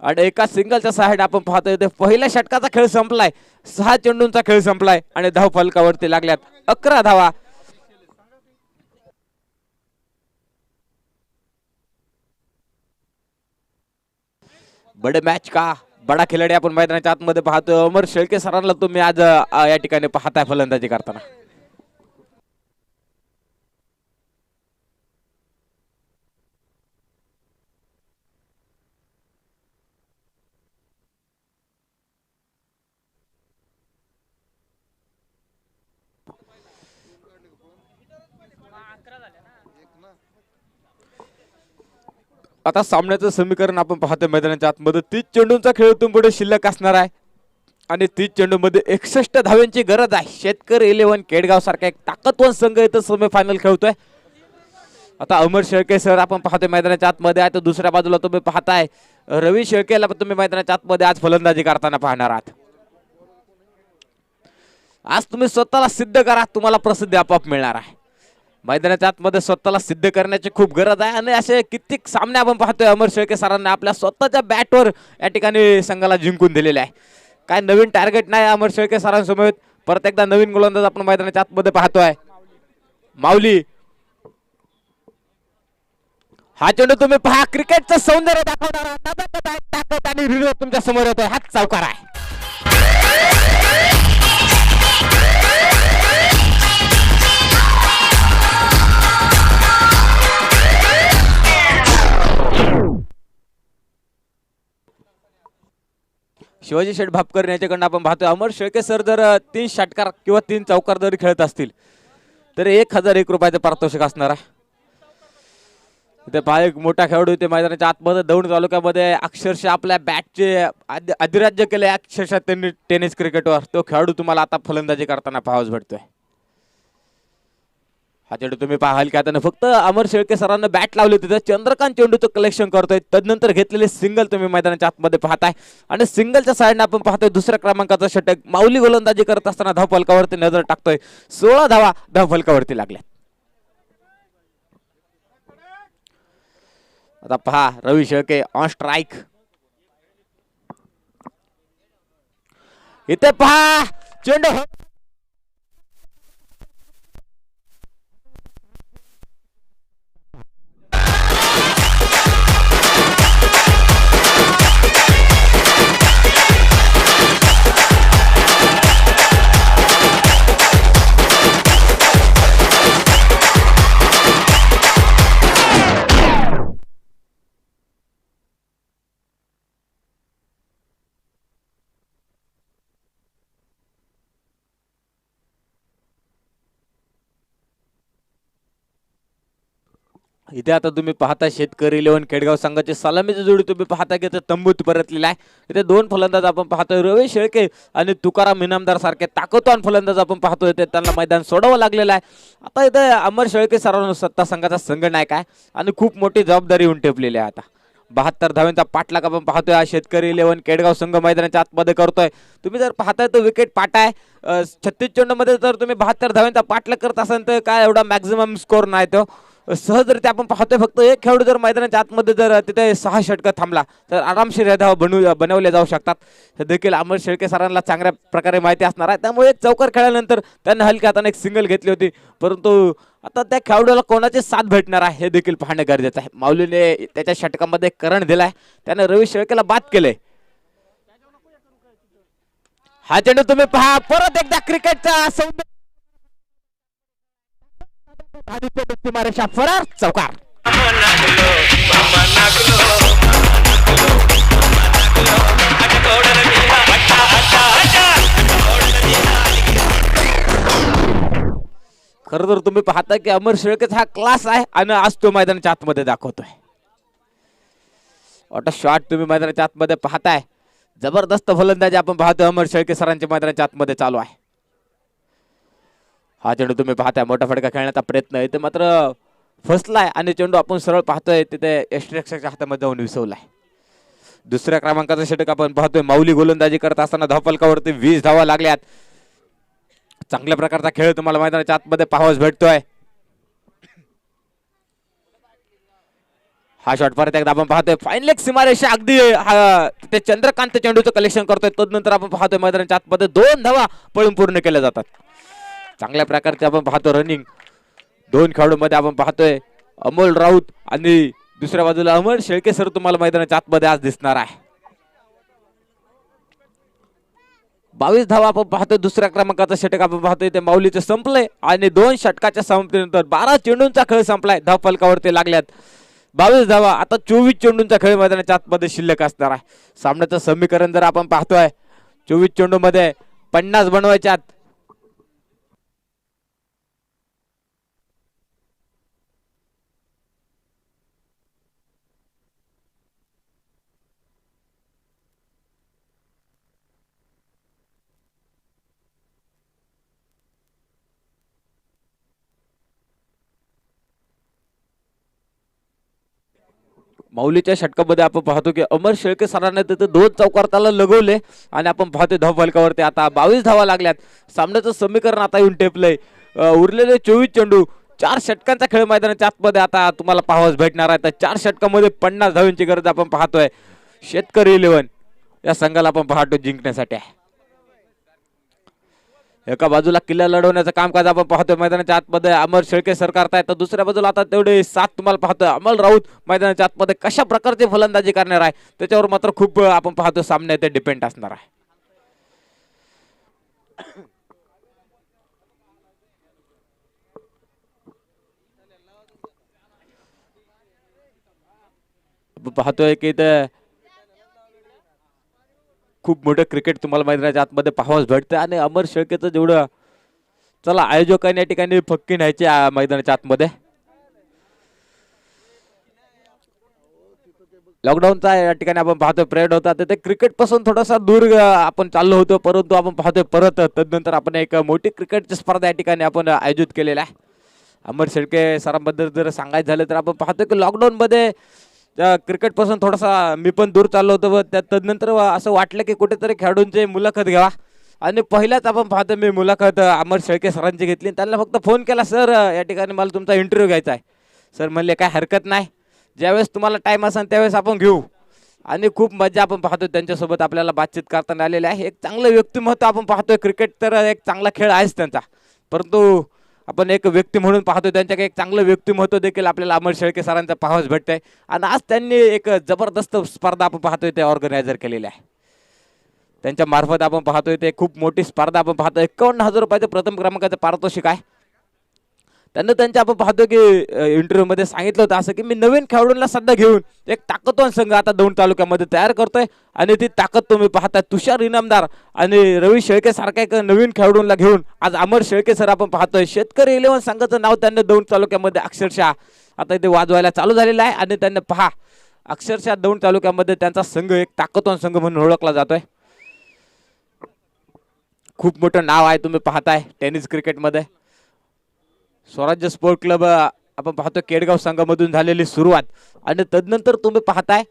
S4: आणि एका सिंगलच्या साईड आपण पाहतोय ते पहिल्या षटकाचा खेळ संपलाय. 6 चेंडूंचा खेळ संपलाय आणि धाव फलकावरती लागल्यात 11 धावा. बडे मॅच का बडा खिलाडी आपण मैदानाच्या आतमध्ये पाहतोय. अमर शेळके सरांना तुम्ही आज या ठिकाणी पाहताय फलंदाजी करताना. आता सामन्याचं समीकरण आपण पाहतोय मैदानाच्या आतमध्ये 30 चेंडूंचा खेळ इथून पुढे शिल्लक असणार आहे आणि 30 चेंडूमध्ये 61 धाव्यांची गरज आहे. शेतकरी 11 केडगाव सारखा एक ताकदवान संघ इथं सेमीफायनल खेळतोय. आता अमर शेळके सर आपण पाहतोय मैदानाच्या आतमध्ये आहे. तर दुसऱ्या बाजूला तुम्ही पाहताय रवी शेळकेला तुम्ही मैदानाच्या आतमध्ये आज फलंदाजी करताना पाहणार आहात. आज तुम्ही स्वतःला सिद्ध करा, तुम्हाला प्रसिद्धी आपोआप मिळणार आहे. मैदानाच्या आतमध्ये स्वतःला सिद्ध करण्याची खूप गरज आहे आणि असे कित्येक सामने आपण पाहतोय अमर शेळके सरांनी आपल्या स्वतःच्या बॅटवर या ठिकाणी संघाला जिंकून दिलेले आहे. काय नवीन टार्गेट नाही अमर शेळके सरांसमोर. परत एकदा नवीन गोलंदाज आपण मैदानाच्या आतमध्ये पाहतोय. माऊली, हा चेंडू तुम्ही पहा, क्रिकेटचं सौंदर्य दाखवणारा ताकद आणि विरोध तुमच्या समोर येतोय. हाच चौकार आहे. शिवाजी शेठ भापकर यांच्याकडनं आपण पाहतोय अमर शेळके सर जर 3 षटकार किंवा 3 चौकार जरी खेळत असतील तर 1001 रुपयाचं पारितोषिक असणार आहे. इथे पहा एक मोठा खेळाडू इथे मैदानाच्या आतमध्ये दौंड तालुक्यामध्ये अक्षरशः आपल्या बॅटचे अधिराज्य केले अक्षरशः त्यांनी टेनिस क्रिकेटवर. तो खेळाडू तुम्हाला आता फलंदाजी करताना पाहावाच भेटतोय. हा चेंडू तुम्ही पाहाल की आता फक्त अमर शेळके सरांना बॅट लावली तिथे चंद्रकांत चेंडूचं कलेक्शन करतोय. तदनंतर घेतलेले सिंगल तुम्ही मैदानाच्या आतमध्ये पाहताय आणि सिंगलच्या साईडने आपण पाहतोय दुसऱ्या क्रमांकाचं षटक. माऊली गोलंदाजी करत असताना धावफलकावरती नजर टाकतोय. 16 धावा धावफलकावरती लागल्या. आता पहा रवी शेळके ऑन स्ट्राईक. इथे पहा चेंडू इथे आता तुम्ही पाहता शेतकरी 11 केडगाव संघाची सलामीची जोडी तुम्ही पाहता की ते तंबूत परतलेला आहे. इथे 2 फलंदाज आपण पाहतोय रवी शेळके आणि तुकाराम इनामदार सारखे ताकदवान फलंदाज आपण पाहतोय. ते त्यांना मैदान सोडावं लागलेलं आहे. आता इथे अमर शेळके सरांनो सत्ता संघाचा संघनायक आहे आणि खूप मोठी जबाबदारी येऊन टेपलेली आहे. आता 72 धावांचा पाठलाग आपण पाहतोय हा शेतकरी 11 केडगाव संघ मैदानाच्या आतमध्ये करतोय. तुम्ही जर पाहताय तर विकेट पाट आहे. 36 चेंडूमध्ये जर तुम्ही 72 धावांचा पाठलाग करत असाल तर काय एवढा मॅक्झिमम स्कोर नाही तो. सहजरित्या आपण पाहतोय फक्त एक खेळाडू जर मैदानाच्या आतमध्ये जर तिथे 6 षटकं थांबला तर आरामशीर धावा बनवले जाऊ शकतात. हे देखील अमर शेळके सरांना चांगल्या प्रकारे माहिती असणार आहे. त्यामुळे एक चौकार खेळल्यानंतर त्यांनी हलक्या हाताने एक सिंगल घेतली होती. परंतु आता त्या खेळाडूला कोणाची साथ भेटणार आहे हे देखील पाहणं गरजेचं आहे. माऊलीने त्याच्या षटकामध्ये करंट दिलाय. त्याने रवी शेळकेला बाद केले. हा चेंडू तुम्ही पहा परत एकदा क्रिकेटचा सौंदर्य मारेशा फरार चौकार. खरं तर तुम्ही पाहता की अमर शेळकेचा हा क्लास आहे आणि आज तो मैदानाच्या आतमध्ये दाखवतोय. ऑटो शॉट तुम्ही मैदानाच्या आतमध्ये पाहताय. जबरदस्त फलंदाजी आपण पाहतोय अमर शेळके सरांच्या मैदानाच्या आतमध्ये चालू आहे. हा चेंडू तुम्ही पाहताय मोठा फटका खेळण्याचा प्रयत्न आहे ते मात्र फसलाय आणि चेंडू आपण सरळ पाहतोय तिथे एस्ट्रेक्सच्या हातामध्ये जाऊन विसवलाय. दुसऱ्या क्रमांकाचा षटक आपण पाहतोय. माऊली गोलंदाजी करत असताना धावफलकावरती 20 धावा लागल्यात. चांगल्या प्रकारचा खेळ तुम्हाला मैदानाच्या आतमध्ये पाहावाच भेटतोय. हा शॉट परत एकदा आपण पाहतोय फाईन लेग सीमारेषा अगदी ते चंद्रकांत चेंडूचं कलेक्शन करतोय. तदनंतर आपण पाहतोय मैदानाच्या आतमध्ये 2 धावा पळून पूर्ण केल्या जातात. चांगल्या प्रकारचे आपण पाहतो रनिंग 2 खेळाडूंमध्ये आपण पाहतोय अमोल राऊत आणि दुसऱ्या बाजूला अमर शेळके सर तुम्हाला मैदानाच्या आतमध्ये आज दिसणार आहे. 22 धावा आपण पाहतोय. दुसऱ्या क्रमांकाचं षटक आपण पाहतोय ते माऊलीचं संपलंय आणि 2 षटकाच्या समाप्तीनंतर 12 चेंडूंचा खेळ संपलाय. धावफलकावरती लागल्यात 22 धावा. आता 24 चेंडूंचा खेळ मैदानाच्या आतमध्ये शिल्लक असणार आहे. सामन्याचं समीकरण जर आपण पाहतोय 24 चेंडूमध्ये 50 बनवायच्यात. माऊलीच्या षटकामध्ये आपण पाहतो की अमर शेळके सरांनी तिथे 2 चौकार त्याला लगवले आणि आपण पाहतोय धावफलकावरती आता 22 धावा लागल्यात. सामन्याचं समीकरण आता येऊन टेपलंय. उरलेले 24 चेंडू 4 षटकांचा खेळ मैदानाच्या आतमध्ये आता तुम्हाला पाहावयास भेटणार आहे. तर 4 षटकामध्ये 50 धावांची गरज आपण पाहतोय शेतकरी 11 या संघाला आपण पाहतो जिंकण्यासाठी आहे. एका बाजूला किल्ला लढवण्याचं कामकाज आपण पाहतोय मैदानाच्या आतमध्ये अमर शेळके सर करतायत, तर दुसऱ्या बाजूला आता तेवढे 7 तुम्हाला पाहतोय अमल राऊत मैदानाच्या आतमध्ये कशा प्रकारची फलंदाजी करणार आहे त्याच्यावर मात्र खूप आपण पाहतो सामने ते डिपेंड असणार आहे. आपण पाहतोय की ते खूप मोठं क्रिकेट तुम्हाला मैदानाच्या आतमध्ये पाहावयास भेटतं आणि अमर शेळकेचं जेवढं चला आयोजकांनी या ठिकाणी फक्की न्यायची मैदानाच्या आतमध्ये. लॉकडाऊनचा या ठिकाणी आपण पाहतोय पिरियड होता ते क्रिकेट पासून थोडासा दूर आपण चाललो होतो, परंतु आपण पाहतोय परत तदनंतर आपण एक मोठी क्रिकेटची स्पर्धा या ठिकाणी आपण आयोजित केलेला आहे. अमर शेळके सरांबद्दल जर सांगायचं झालं तर आपण पाहतोय की लॉकडाऊन मध्ये क्रिकेट पासून थोडासा मी पण दूर चाललो होतो व त्या तदनंतर असं वाटलं की कुठेतरी खेळाडूंची मुलाखत घ्यावा आणि पहिल्याच आपण पाहतो मी मुलाखत अमर शेळके सरांची घेतली. त्यांना फक्त फोन केला, सर या ठिकाणी मला तुमचा इंटरव्ह्यू घ्यायचा आहे. सर म्हणले काय हरकत नाही, ज्यावेळेस तुम्हाला टाइम असेल त्यावेळेस आपण घेऊ. आणि खूप मजा आपण पाहतो त्यांच्यासोबत आपल्याला बातचीत करताना आलेली आहे. एक चांगलं व्यक्तिमत्व आपण पाहतोय. क्रिकेट तर एक चांगला खेळ आहेच त्यांचा, परंतु आपण एक व्यक्ती म्हणून पाहतो त्यांच्याकडे एक चांगलं व्यक्तिमत्व देखील आपल्याला अमर शेळके सरांचं पाहावयास भेटतंय. आणि आज त्यांनी एक जबरदस्त स्पर्धा आपण पाहतोय ते ऑर्गनायझर केलेली आहे. त्यांच्या मार्फत आपण पाहतोय ते खूप मोठी स्पर्धा आपण पाहतोय. 51,000 रुपयाचं प्रथम क्रमांकाचं पारितोषिक आहे. त्यांना त्यांच्या आपण पाहतोय की इंटरव्ह्यू मध्ये सांगितलं होतं असं की मी नवीन खेळाडूंना सध्या घेऊन एक ताकदवान संघ आता दौंड तालुक्यामध्ये तयार करतोय आणि ती ताकद तुम्ही पाहताय तुषार इनामदार आणि रवी शेळके सारख्या एक नवीन खेळाडूंना घेऊन आज अमर शेळके सर आपण पाहतोय. शेतकरी 11 संघाचं नाव त्यांनी दौंड तालुक्यामध्ये अक्षरशः आता इथे वाजवायला चालू झालेलं आहे आणि त्यांनी पहा अक्षरशः दौंड तालुक्यामध्ये त्यांचा संघ एक ताकदवान संघ म्हणून ओळखला जातोय. खूप मोठं नाव आहे तुम्ही पाहताय टेनिस क्रिकेटमध्ये. स्वराज्य स्पोर्ट क्लब आपण पाहतो केडगाव संघामधून झालेली सुरुवात आणि तदनंतर तुम्ही पाहताय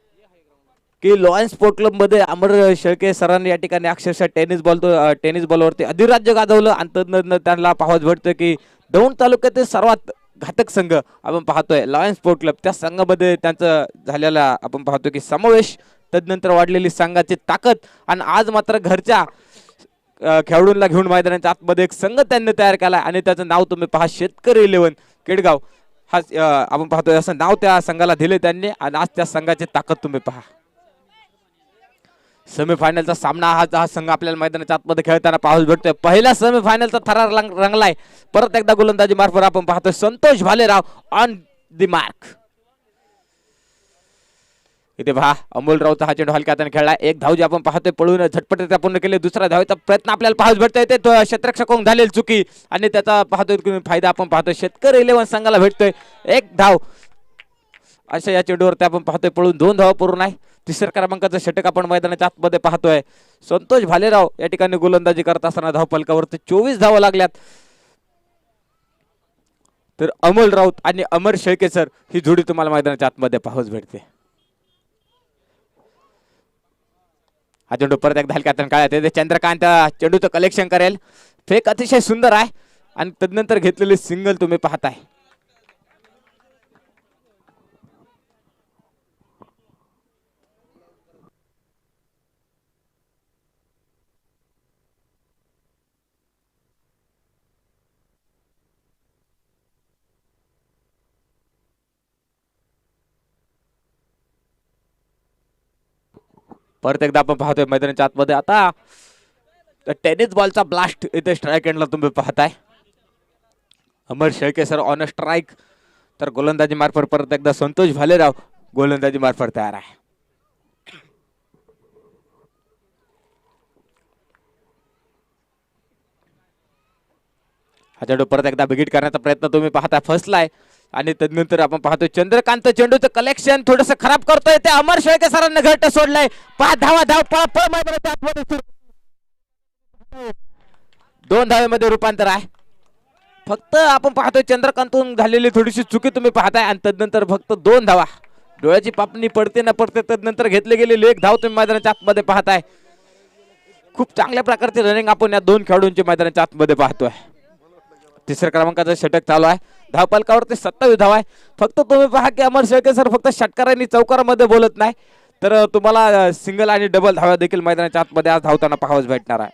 S4: की लॉयन्स स्पोर्ट क्लब मध्ये अमर शेळके सरांनी या ठिकाणी अक्षरशः टेनिस बॉलवरती अधिराज्य गाजवलं आणि तदनंतर त्यांना पाहावयास भेटतं की दौंड तालुक्यातील सर्वात घातक संघ आपण पाहतोय लॉयन्स स्पोर्ट क्लब त्या संघामध्ये त्यांचं झालेला आपण पाहतो की समावेश, तदनंतर वाढलेली संघाची ताकद आणि आज मात्र घरच्या खेळाडूंना घेऊन मैदानाच्या आतमध्ये एक संघ त्यांनी तयार केला आणि त्याचं नाव तुम्ही पहा शेतकरी 11 केडगाव हा आपण पाहतोय असं नाव त्या संघाला दिले त्यांनी आणि आज त्या संघाची ताकद तुम्ही पहा. सेमीफायनलचा सामना हा संघ आपल्याला मैदानाच्या आतमध्ये खेळताना पाहायला भेटतोय. पहिला सेमीफायनलचा थरार रंगलाय. परत एकदा गोलंदाजी मार्फत आपण पाहतोय Santosh Bhalerao on the mark. इथे पहा अमोल रावचा हा चेंडू हलक्या हाताने खेळला. एक धाव जे आपण पाहतोय पळून झटपट पूर्ण केले. दुसरा धावेचा प्रयत्न आपल्याला पाहायला भेटतोय ते क्षेत्ररक्षक झालेली चुकी आणि त्याचा पाहतोय फायदा आपण पाहतोय शेतकरी 11 संघाला भेटतोय. एक धाव अशा या चेंडूवरती आपण पाहतोय पळून 2 धावा पूर्ण आहे. तिसऱ्या क्रमांकाचं षटक आपण मैदानाच्या आतमध्ये पाहतोय. संतोष भालेराव या ठिकाणी गोलंदाजी करत असताना धाव फलकावरती 24 धावा लागल्यात. तर अमोल राऊत आणि अमर शेळके सर ही जोडी तुम्हाला मैदानाच्या आतमध्ये पाहावयास भेटते. हा चेंडू परत एकदा हलक्या हाताने काढला ते चंद्रकांत चेंडूचं कलेक्शन करेल. फेक अतिशय सुंदर आहे आणि तदनंतर घेतलेली सिंगल तुम्ही पाहताय. परत एकदा आपण पाहतोय मैदानाच्या आतमध्ये आता टेनिस बॉलचा ब्लास्ट इथे स्ट्राईक एंडला तुम्ही पाहताय. अमर शेळके सर ऑन स्ट्राईक तर गोलंदाजी मार्फत परत एकदा संतोष भालेराव गोलंदाजी मार्फत तयार आहे. हा चेंडू परत एकदा बिगिट करण्याचा प्रयत्न तुम्ही पाहताय फसलाय आणि तदनंतर आपण पाहतोय चंद्रकांत चेंडूचं कलेक्शन थोडंसं खराब करतोय ते अमर शेळके सरांनी घट्ट सोडलंय. 5 धावा धाव पळ मैदानाच्या आतमध्ये 2 धावेमध्ये रूपांतर आहे. फक्त आपण पाहतोय चंद्रकांतून झालेली थोडीशी चुकी तुम्ही पाहताय आणि तदनंतर फक्त 2 धावा. डोळ्याची पापणी पडते न पडते तदनंतर घेतले गेलेली एक धाव तुम्ही मैदानाच्या आतमध्ये पाहताय. खूप चांगल्या प्रकारचे रनिंग आपण या 2 खेळाडूंच्या मैदानाच्या आतमध्ये पाहतोय. तिसऱ्या क्रमांकाचं षटक चालू आहे. धावफलकावरती 27 धावा आहे. फक्त तुम्ही पहा की अमर शेळके सर फक्त षटकारांनी चौकारामध्ये बोलत नाही, तर तुम्हाला सिंगल आणि डबल धावा देखील मैदानाच्या आतमध्ये आज धावताना पाहावंच भेटणार आहे.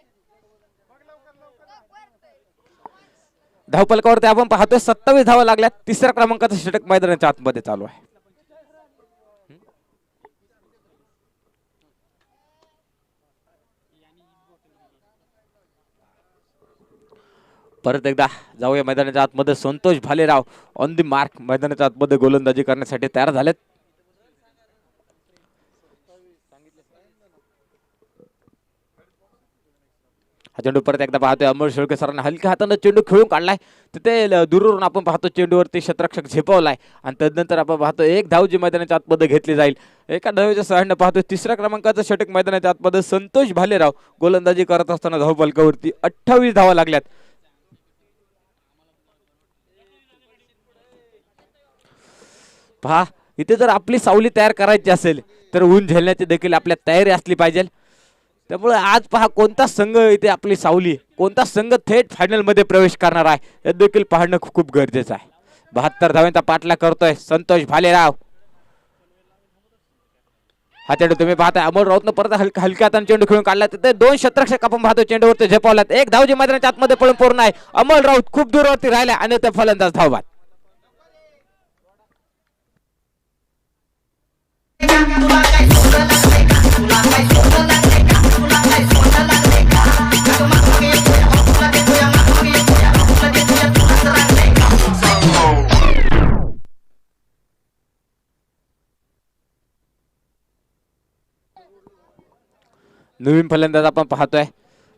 S4: धावफलकावरती आपण पाहतोय 27 धावा लागल्यात. तिसऱ्या क्रमांकाचं षटक मैदानाच्या आतमध्ये चालू आहे. परत एकदा जाऊया मैदानाच्या आतमध्ये. Santosh Bhalerao on the mark मैदानाच्या आतमध्ये गोलंदाजी करण्यासाठी तयार झालेत. हा चेंडू परत एकदा पाहतोय अमर शेळके सरांना हलक्या हाताने चेंडू खेळून काढलाय. तिथे दूरवरून आपण पाहतो चेंडूवरती क्षेत्ररक्षक झेपावलाय आणि तदनंतर आपण पाहतो एक धाव जी मैदानाच्या आतमध्ये घेतली जाईल. एका धावेच्या सहाय्याने पाहतोय तिसऱ्या क्रमांकाचं षटक मैदानाच्या आतमध्ये संतोष भालेराव गोलंदाजी करत असताना धावफलकावरती 28 धावा लागल्यात. पहा इथे जर आपली सावली तयार करायची असेल तर ऊन झेलण्याची देखील आपल्या तयारी असली पाहिजे. त्यामुळे आज पहा कोणता संघ इथे आपली सावली, कोणता संघ थेट फायनल मध्ये प्रवेश करणार आहे हे देखील पाहणं खूप गरजेचं आहे. 72 धावांचा पाठलाग करतोय संतोष भालेराव. हा चेंडू तुम्ही पाहताय अमोल राऊतनं परत हलक्या हाताने चेंडू खेळून काढला. तिथे 2 क्षेत्ररक्षक आपण पाहतो चेंडूवरती झेपावल्यात. एक धाव जी मैदानाच्या आतमध्ये पळून पूर्ण आहे. अमोल राऊत खूप दूरवरती राहिला आणि ते फलंदाज धावबाद. नवीन फलंदाज आपण पाहतोय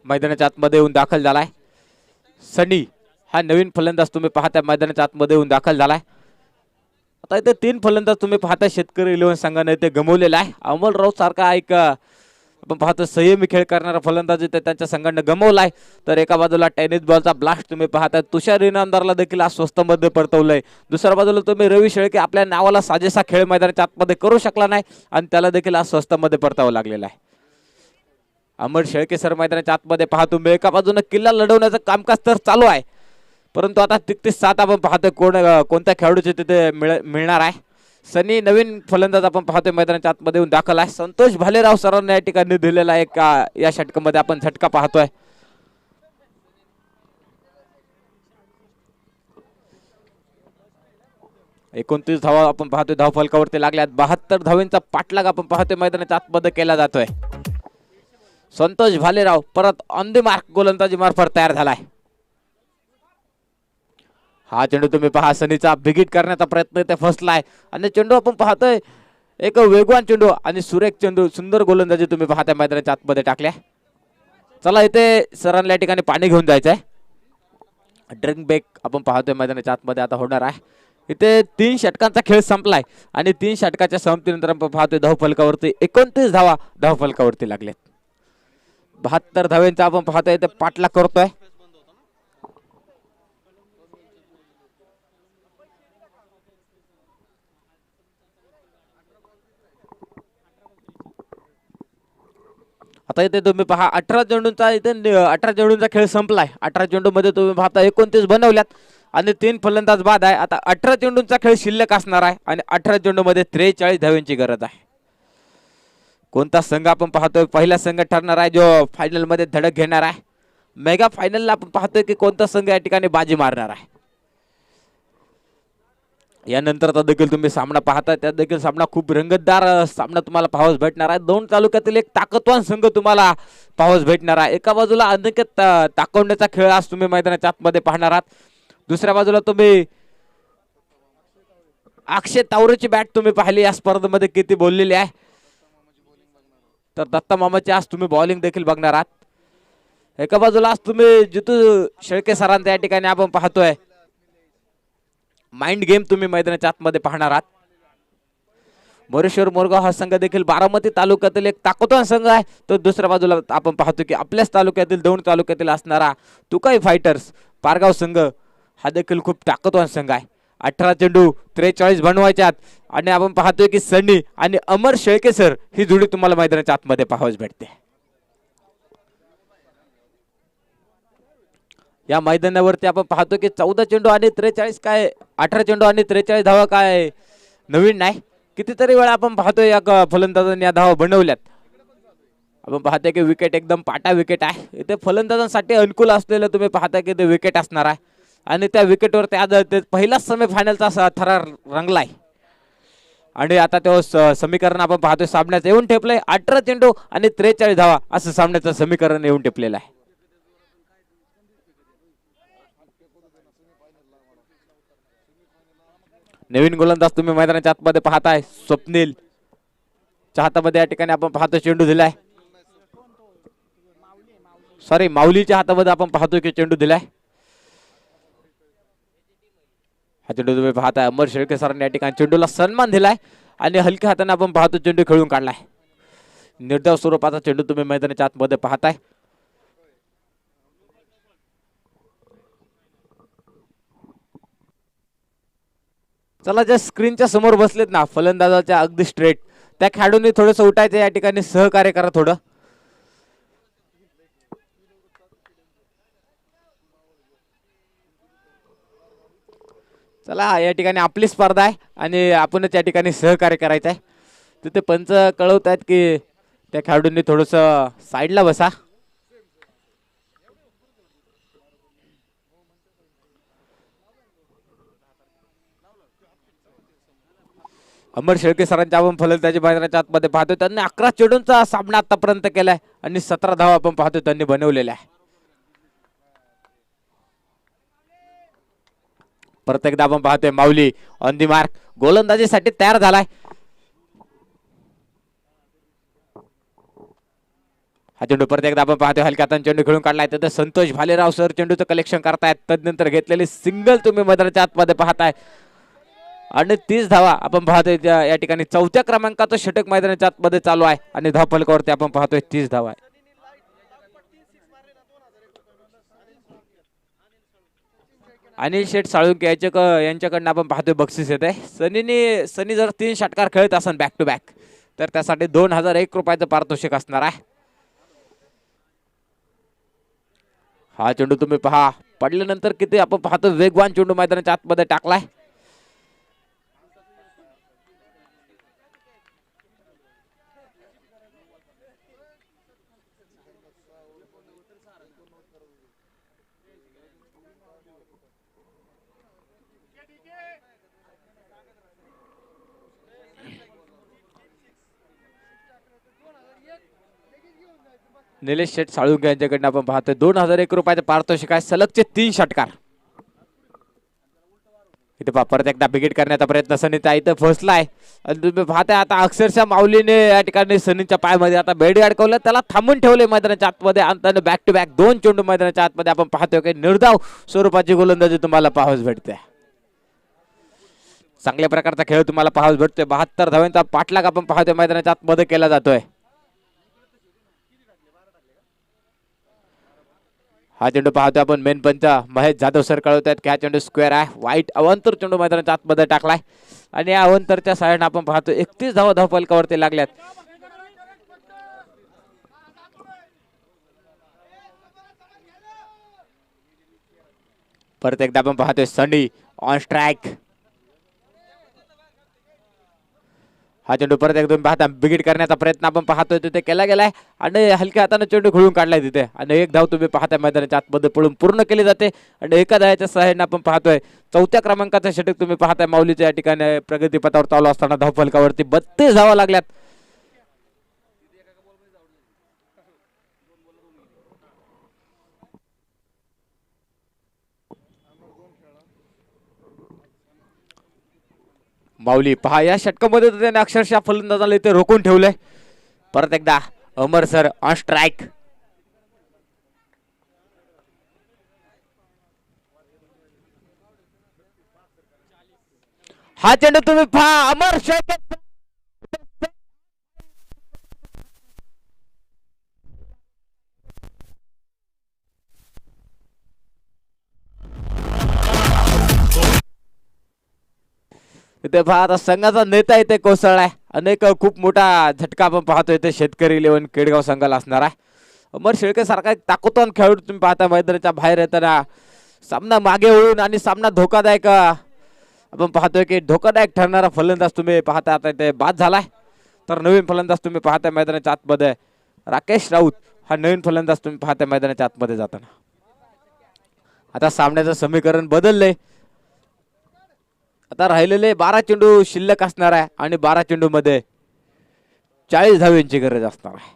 S4: मैदानाच्या आतमध्ये येऊन दाखल झालाय. सनी हा नवीन फलंदाज तुम्ही पाहताय मैदानाच्या आतमध्ये येऊन दाखल झालाय. आता इथे 3 फलंदाज तुम्ही पाहताय शेतकरी 11 संघाने इथे गमवलेला आहे. अमोल राऊत सारखा एक आपण पाहतो संयमी खेळ करणारा फलंदाज इथे त्यांच्या संघाने गमवलाय. तर एका बाजूला टेनिस बॉलचा ब्लास्ट तुम्ही पाहताय तुषार इनामदारला देखील आज स्वस्तमध्ये परतवलंय. दुसऱ्या बाजूला तुम्ही रवी शेळके आपल्या नावाला साजेसा खेळ मैदानाच्या आतमध्ये करू शकला नाही आणि त्याला देखील आज स्वस्तमध्ये परतावं लागलेला आहे. अमर शेळके सर मैदानाच्या आतमध्ये पहा तुम्ही एका बाजूने किल्ला लढवण्याचं कामकाज तर चालू आहे, परंतु आता 33-7 आपण पाहतोय कोणत्या खेळाडूचे तिथे मिळणार आहे. सनी नवीन फलंदाज आपण पाहतोय मैदानाच्या आतमध्ये येऊन दाखल आहे. संतोष भालेराव सरांनी या ठिकाणी दिलेला एक या षटकामध्ये आपण झटका पाहतोय. एकोणतीस धावा आपण पाहतोय धावफलकावरती लागल्यात. 72 धावांचा पाठलाग आपण पाहतोय मैदानाच्या आतमध्ये केला जातोय. संतोष भालेराव परत ऑन द मार्क गोलंदाजी मार्फत तयार झालाय. हा चेंडू तुम्ही पहा सनीचा बिगिट करण्याचा प्रयत्न इथे फसलाय आणि चेंडू आपण पाहतोय एक वेगवान चेंडू आणि सुरेख चेंडू सुंदर गोलंदाजी तुम्ही पाहताय मैदानाच्या आतमध्ये टाकल्या. चला इथे सरांना या ठिकाणी पाणी घेऊन जायचंय. ड्रिंक ब्रेक आपण पाहतोय मैदानाच्या आतमध्ये आता होणार आहे. इथे 3 षटकांचा खेळ संपलाय आणि 3 षटकाच्या समाप्तीनंतर आपण पाहतोय धावफलकावरती 29 धावा धावफलकावरती लागलेत. 72 धावांचा आपण पाहतोय इथे पाठलाग करतोय. आता इथे तुम्ही पहा 18 चेंडूंचा इथे 18 चेंडूंचा खेळ संपलाय. 18 चेंडू मध्ये तुम्ही पाहता 29 बनवल्यात आणि 3 फलंदाज बाद आहे. आता 18 चेंडूंचा खेळ शिल्लक असणार आहे आणि 18 चेंडू मध्ये 43 धावांची गरज आहे. कोणता संघ आपण पाहतोय पहिला संघ ठरणार आहे जो फायनल मध्ये धडक घेणार आहे. मेगा फायनलला आपण पाहतोय की कोणता संघ या ठिकाणी बाजी मारणार आहे. यानंतरचा देखील तुम्ही सामना पाहताय त्यात देखील सामना खूप रंगतदार सामना तुम्हाला पाहावयास भेटणार आहे. 2 तालुक्यातील एक ताकदवान संघ तुम्हाला पाहावयास भेटणार आहे. एका बाजूला अनेक ताकवण्याचा खेळ आज तुम्ही मैदानाच्या आतमध्ये पाहणार आहात. दुसऱ्या बाजूला तुम्ही अक्षय तावरेची बॅट तुम्ही पाहिली या स्पर्धेमध्ये किती बोललेली आहे. तर दत्ता मामाची आज तुम्ही बॉलिंग देखील बघणार आहात. एका बाजूला आज तुम्ही जितू शेळके सरांचा या ठिकाणी आपण पाहतोय माइंड गेम तुम्ही मैदानाच्या आतमध्ये पाहणार आहात. मोरेश्वर मोरगाव हा संघ देखील बारामती तालुक्यातील एक ताकदवान संघ आहे. तर दुसऱ्या बाजूला आपण पाहतो की आपल्याच तालुक्यातील 2 तालुक्यातील असणारा तुकाई फायटर्स पारगाव संघ हा देखील खूप ताकदवान संघ आहे. 18 चेंडू 43 बनवायच्यात आणि आपण पाहतोय की सनी आणि अमर शेळके सर ही जोडी तुम्हाला मैदानाच्या आतमध्ये पाहावयास भेटते. या मैदानावरती आपण पाहतो की 14 चेंडू आणि 43 काय 18 चेंडू आणि 43 धावा काय नवीन नाही. कितीतरी वेळा आपण पाहतोय या फलंदाजांनी या धावा बनवल्यात. आपण पाहताय की विकेट एकदम पाटा विकेट आहे. इथे फलंदाजांसाठी अनुकूल असलेलं तुम्ही पाहताय की ते विकेट असणार आहे आणि त्या विकेटवरती आज ते पहिलाच सेमीफायनलचा थरार रंगलाय. आणि आता तो समीकरण आपण पाहतोय सामन्याचं येऊन ठेपलंय. 18 चेंडू आणि 43 धावा असं सामन्याचं समीकरण येऊन ठेपलेलं आहे. नवीन गोलंदाज तुम्ही मैदानाच्या आतमध्ये पाहताय स्वप्नील च्या हातामध्ये या ठिकाणी आपण पाहतो चेंडू दिलाय. सॉरी माऊलीच्या हातामध्ये आपण पाहतोय की चेंडू दिलाय. हा चेंडू तुम्ही पाहताय अमर शेळके सरांनी या ठिकाणी चेंडूला सन्मान दिलाय आणि हलक्या हाताने आपण पाहतो चेंडू खेळून काढलाय. निर्धाव स्वरूपाचा चेंडू तुम्ही मैदानाच्या आतमध्ये पाहताय. चला ज्या स्क्रीनच्या समोर बसलेत ना फलंदाजाच्या अगदी स्ट्रेट त्या खेळाडूंनी थोडंसं उठायचं या ठिकाणी सहकार्य करा थोडं. चला या ठिकाणी आपली स्पर्धा आहे आणि आपणच या ठिकाणी सहकार्य करायचं आहे. तिथे पंच कळवत आहेत की त्या खेळाडूंनी थोडंसं साईडला बसा. अमर शेळके सरांच्या आपण फलंदाजी मैदानाच्या आतमध्ये पाहतोय. त्यांनी 11 चेंडूंचा सामना आतापर्यंत केलाय आणि 17 धावा आपण पाहतोय त्यांनी बनवलेल्या आहे. परत एकदा आपण पाहतोय माऊली ऑन दी मार्क गोलंदाजीसाठी तयार झालाय. हा चेंडू परत एकदा आपण पाहतोय हलक्या हाताने चेंडू खेळून काढलाय. तर संतोष भालेराव सर चेंडूचं कलेक्शन करतायत. तदनंतर घेतलेली सिंगल तुम्ही मैदानाच्या आतमध्ये पाहताय आणि 30 धावा आपण पाहतोय. या ठिकाणी 4थ्या क्रमांकाचं षटक मैदानाच्या आतमध्ये चालू आहे आणि धावफलकावरती आपण पाहतोय 30 धावा आहे. अनिल शेठ साळुंके यांच्याकडनं आपण पाहतोय बक्षीस येत आहे. सनी जर 3 षटकार खेळत असेल बॅक टू बॅक तर त्यासाठी 2001 रुपयाचं पारितोषिक असणार आहे. हा चेंडू तुम्ही पहा पडल्यानंतर किती आपण पाहतो वेगवान चेंडू मैदानाच्या आतमध्ये टाकलाय. निलेश शेठ साळुंके यांच्याकडनं आपण पाहतोय 2001 रुपयाचं पारितोषिक आहे. सलगचे 3 षटकार. इथे परत एकदा बिगिट करण्याचा प्रयत्न सनीचा इथं फसलाय आणि तुम्ही पाहताय आता अक्षरशः माऊलीने या ठिकाणी सनीच्या पायामध्ये आता बेडी अडकवलं. त्याला थांबून ठेवले मैदानाच्या आतमध्ये आणि बॅक टू बॅक 2 चेंडू मैदानाच्या आतमध्ये आपण पाहतोय की निर्धाव स्वरूपाची गोलंदाजी तुम्हाला पाहावयास भेटते. चांगल्या प्रकारचा खेळ तुम्हाला पाहावयास भेटतोय. 72 धावांचा पाठलाग आपण पाहतोय मैदानाच्या आतमध्ये केला जातोय. हा चेंडू पाहतोय आपण मेन पंच महेश जाधव सर कळवतात की हा चेंडू स्क्वेअर आहे. वाईट अवंतर चेंडू मैदानाच्या आतमध्ये टाकलाय आणि या अवंतरच्या सहाय्याने आपण पाहतो 31 धावा धावफलकावरती लागल्यात. परत एकदा आपण पाहतोय सनी ऑन स्ट्राइक. हा चेंडू परत एकदम पाहता बिगिट करण्याचा प्रयत्न आपण पाहतोय तिथे केला गेलाय आणि हलक्या हाताने चेंडू खेळून काढलाय तिथे आणि 1 धाव तुम्ही पाहताय मैदानाच्या आतमध्ये पळून पूर्ण केली जाते आणि एका धावाच्या सहाय्याने आपण पाहतोय 4थ्या क्रमांकाचं षटक तुम्ही पाहताय माऊलीच्या या ठिकाणी प्रगतीपथावर चालू असताना धावफलकावरती 32 धावा लागल्यात. माऊली पहा या षटकामध्ये त्याने अक्षरशः फलंदाजाला इथे रोखून ठेवलंय. परत एकदा अमर सर ऑन स्ट्राइक. हा चेंडू तुम्ही पहा अमर शेळके इथे पहा आता संघाचा नेता इथे कोसळलाय. अनेक खूप मोठा झटका आपण पाहतोय इथे शेतकरी 11 केडगाव संघाला असणार आहे. अमर शेळके सारखा एक ताकदवान खेळाडू तुम्ही पाहता मैदानाच्या बाहेर येताना सामना मागे वळून आणि सामना धोकादायक आपण पाहतोय की धोकादायक ठरणारा फलंदाज तुम्ही पाहता आता इथे बाद झालाय. तर नवीन फलंदाज तुम्ही पाहताय मैदानाच्या आतमध्ये राकेश राऊत हा नवीन फलंदाज तुम्ही पाहताय मैदानाच्या आतमध्ये जाताना. आता सामन्याचं समीकरण बदललंय. आता राहिलेले 12 चेंडू शिल्लक असणार आहे आणि 12 चेंडू मध्ये 40 धावांची गरज असणार आहे.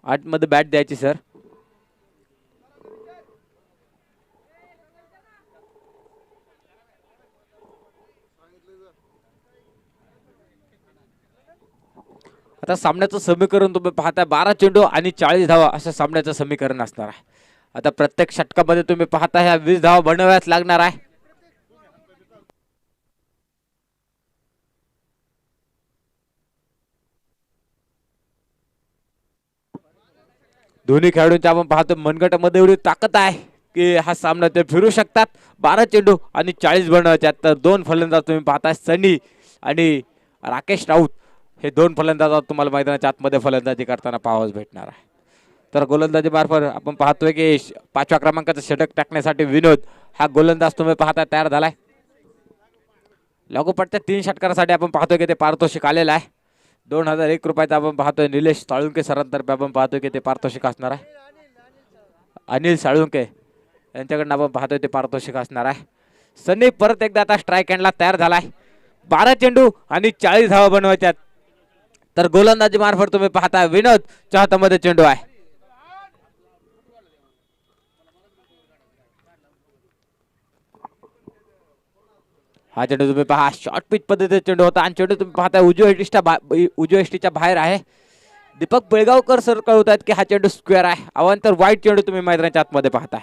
S4: आतमध्ये बॅट द्यायची सर. आता सामन्याचं समीकरण तुम्ही पाहताय 12 चेंडू आणि 40 धावा असं सामन्याचं समीकरण असणार आहे. आता प्रत्येक षटकामध्ये तुम्ही पाहता ह्या 20 धावा बनवाव्याच लागणार आहे. दोन्ही खेळाडूंच्या आपण पाहतो मनगटामध्ये एवढी ताकद आहे की हा सामना ते फिरू शकतात. 12 चेंडू आणि 40 बनवायचे. तर दोन फलंदाज तुम्ही पाहताय सनी आणि राकेश राऊत हे दोन फलंदाज तुम्हाला मैदानाच्या आतमध्ये फलंदाजी करताना पाहावयास भेटणार आहे. तर गोलंदाजी मार्फत आपण पाहतोय की 5व्या क्रमांकाचं षटक टाकण्यासाठी विनोद हा गोलंदाज तुम्ही पाहता तयार झालाय. लागोपाठच्या 3 षटकारासाठी आपण पाहतोय की ते पारितोषिक आलेलं आहे. 2001 रुपयाचं आपण पाहतोय. निलेश साळुंके सरांतर्फे आपण पाहतोय की ते पारितोषिक असणार आहे. अनिल साळुंके यांच्याकडनं आपण पाहतोय ते पारितोषिक असणार आहे. सनी परत एकदा आता स्ट्राईक एंडला तयार झालाय. 12 चेंडू आणि 40 धावा बनवायच्यात. तर गोलंदाजी मार्फत तुम्ही पाहता विनोदच्या हातामध्ये चेंडू आहे. हा चेंडू तुम्ही पहा शॉर्ट पिच पद्धतीचा चेंडू होता आणि चेंडू तुम्ही पाहता उजव्या एष्टीच्या बाहेर आहे. दीपक बेळगावकर सर कळवतात की हा चेंडू स्क्वेअर आहे. अवांतर वाईट चेंडू तुम्ही मैदानाच्या आतमध्ये पाहताय.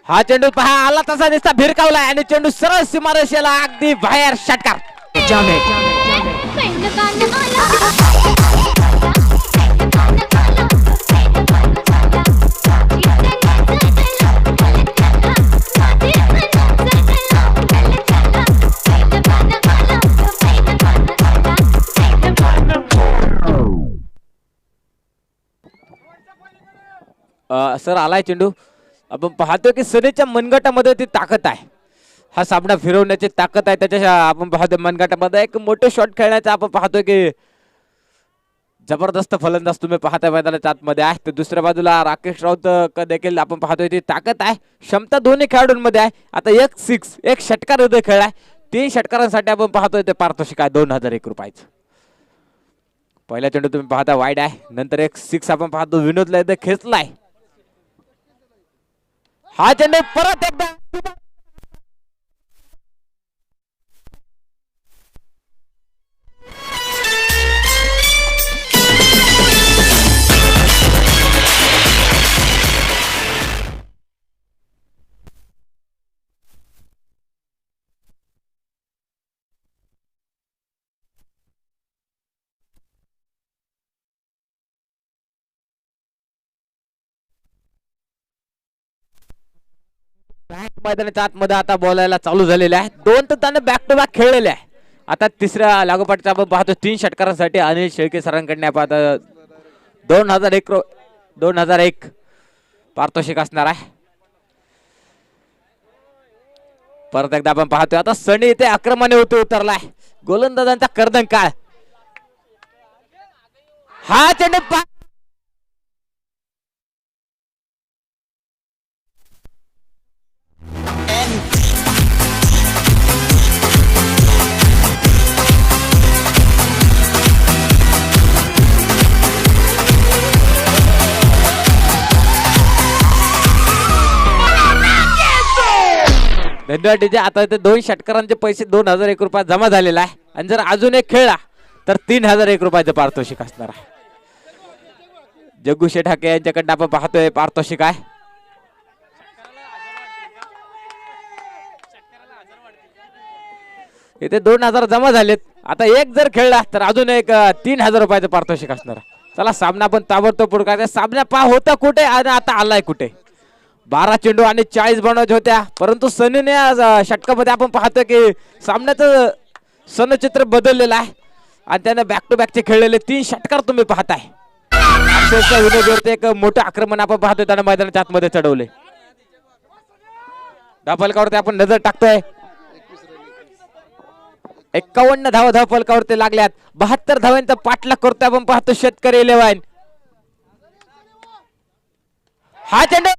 S4: हा चेंडू पहा आला तसा दिसता भिरकावलाय आणि चेंडू सरळ सीमारेषेला अगदी बाहेर षटकार. सर आलाय चेंडू. आपण पाहतोय की सनीच्या मनगटामध्ये ती ताकद आहे. हा सामना फिरवण्याची ताकद आहे त्याच्या. आपण पाहतोय मनगटामध्ये एक मोठे शॉट खेळण्याचा आपण पाहतोय की जबरदस्त फलंदाज तुम्ही पाहताय मैदानाच्या आतमध्ये आहे. तर दुसऱ्या बाजूला राकेश राऊत देखील आपण पाहतोय ती ताकद आहे. क्षमता दोन्ही खेळाडूंमध्ये आहे. आता एक 6 एक षटकार हृदय खेळलाय. 3 षटकारांसाठी आपण पाहतोय ते पारितोषिक आहे 2001 रुपयाचं. पहिला चेंडू तुम्ही पाहता वाईड आहे. नंतर एक 6 आपण पाहतो विनोदला इथे खेचलाय. हा चेंडू परत एकदा मैदानाच्या आतमध्ये आता बोलायला चालू झालेले आहे. 2 तर त्याने बॅक टू बॅक खेळलेले आहे. आता तिसऱ्या लागोपाठचा आपण पाहतो 3 षटकारांसाठी अनिल शेळके सरांकडे आपण आता 2001 पारितोषिक असणार आहे. परत एकदा आपण पाहतोय आता सनी इथे आक्रमणे होते उतरलाय. गोलंदाजांचा कर्दन काळ. हा चेंडू धन्यवाद डीजे. आता इथे 2 षटकारांचे पैसे 2001 रुपयात जमा झालेला आहे आणि जर अजून एक खेळला तर 3001 रुपयाचं पारितोषिक असणार आहे. जग्गू शेठाके यांच्याकडनं आपण पाहतोय पारितोषिक आहे. इथे 2,000 जमा झालेत. आता एक जर खेळला तर अजून एक 3,000 रुपयाचं पारितोषिक असणार आहे. चला सामना पण ताबडतोब पुढे करायचा. सामना होता कुठे आणि आता आलाय कुठे. 12 चेंडू आणि 40 बनवायच्या होत्या, परंतु सनीने आज षटकामध्ये आपण पाहतोय की सामन्याचं सनचित्र बदललेलं आहे आणि त्याने बॅक टू बॅकचे खेळलेले 3 षटकार तुम्ही पाहताय. अक्षरशः विनोदवरती एक मोठं आक्रमण आपण पाहतोय, त्याने मैदानाच्या आतमध्ये चढवले. धावफलकावरती आपण नजर टाकतोय. 51 धावा धावफलकावरती लागल्यात. 72 धावांचा पाठलाग करतोय आपण पाहतो शेतकरी 11. हा चेंडू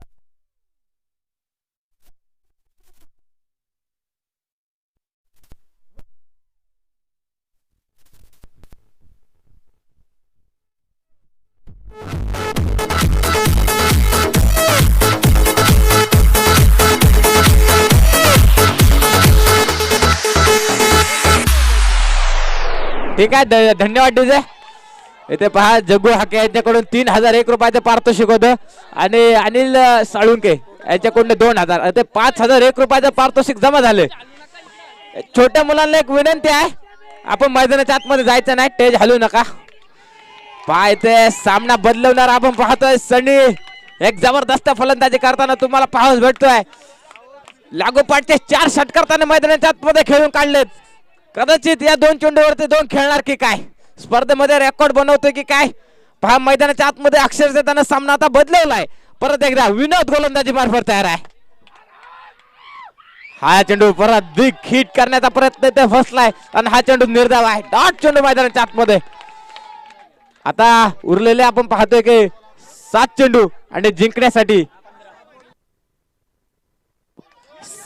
S4: ठीक आहे. धन्यवाद डीजे. इथे पहा जग्गू हाके यांच्याकडून 3,001 रुपयाचं पारितोषिक होतं आणि अनिल साळुंके यांच्याकडून 2,000. ते 5,001 रुपयाचं पारितोषिक जमा झाले. छोट्या मुलांना एक विनंती आहे, आपण मैदानाच्या आतमध्ये जायचं नाही, टेज हलवू नका. पहा इथे सामना बदलवणार आपण पाहतोय. सनी एक जबरदस्त फलंदाजी करताना तुम्हाला पाहावं भेटतोय. लागोपाठचे 4 षटकार त्याने मैदानाच्या आतमध्ये खेळून काढलेत. कदाचित या 2 चेंडूवरती 2 खेळणार की काय, स्पर्धेमध्ये रेकॉर्ड बनवतोय की काय. पहा मैदानाच्या आतमध्ये अक्षरशः त्यानं सामना आता बदलवलाय. परत एकदा विनोद गोलंदाजी मार्फत तयार आहे. हा चेंडू परत बिग हिट करण्याचा प्रयत्न ते फसलाय आणि हा चेंडू निर्धाव आहे. डॉट चेंडू मैदानाच्या आतमध्ये. आता उरलेले आपण पाहतोय की 7 चेंडू आणि जिंकण्यासाठी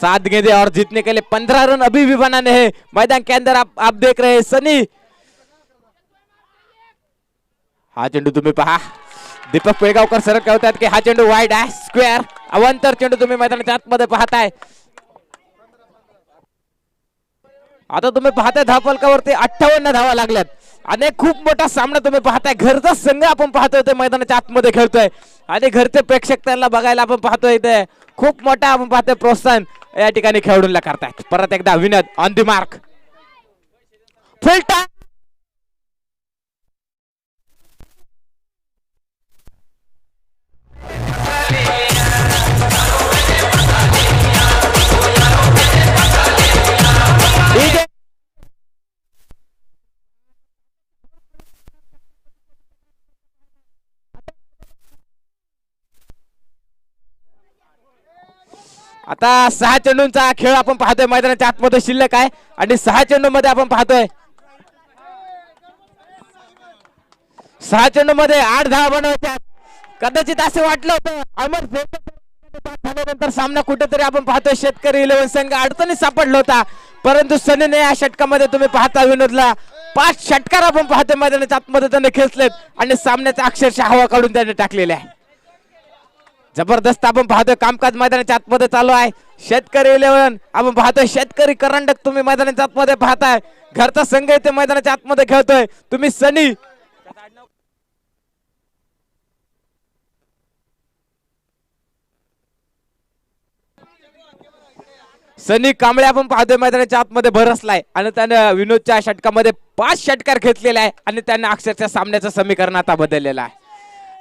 S4: 7 गेंदे और जीतने के लिए 15 रन अभी भी बनाने हैं. मैदान के अंदर आप देख रहे हैं सनी. हा चेंडू तुम्ही पहा. दीपक पेळगावकर सरळ कळतात की हा चेंडू वाईड आहे, स्क्वेअर अवंतर चेंडू तुम्ही मैदानाच्या आतमध्ये पाहताय. आता तुम्ही पाहताय धावफलकावरती 58 धावा लागल्यात आणि खूप मोठा सामना तुम्ही पाहताय. घरचा संघ आपण पाहतोय ते मैदानाच्या आतमध्ये खेळतोय आणि घरचे प्रेक्षक त्यांना बघायला आपण पाहतोय. इथे खूप मोठा आपण पाहतोय प्रोत्साहन या ठिकाणी खेळाडूंना करतायत. परत एकदा Vinod on the mark. Full time. आता 6 चेंडूंचा खेळ आपण पाहतोय मैदानाच्या आतमध्ये शिल्लक आहे आणि 6 चेंडू मध्ये आपण पाहतोय 6 चेंडू मध्ये 8 धावा बनवायच्या. कदाचित असं वाटलं होतं अमर झाल्यानंतर सामना कुठेतरी आपण पाहतोय शेतकरी 11 संघ अडचणीत सापडला होता, परंतु सनीने या षटकामध्ये तुम्ही पाहता विनोदला 5 षटकार आपण पाहतोय मैदानाच्या आतमध्ये त्याने खेचलेत आणि सामन्याचा अक्षरशः हवा काढून त्याने टाकलेले आहे. जबरदस्त आपण पाहतोय कामकाज मैदानाच्या आतमध्ये चालू आहे. शेतकरी 11 आपण पाहतोय शेतकरी करंडक तुम्ही मैदानाच्या आतमध्ये पाहताय. घरचा संघ इथे मैदानाच्या आतमध्ये खेळतोय. तुम्ही सनी सनी कांबळे आपण पाहतोय मैदानाच्या आतमध्ये भरसलाय आणि त्याने विनोदच्या षटकामध्ये 5 षटकार घेतलेले आहे आणि त्याने अक्षरशः सामन्याचं समीकरण आता बदललेलं आहे.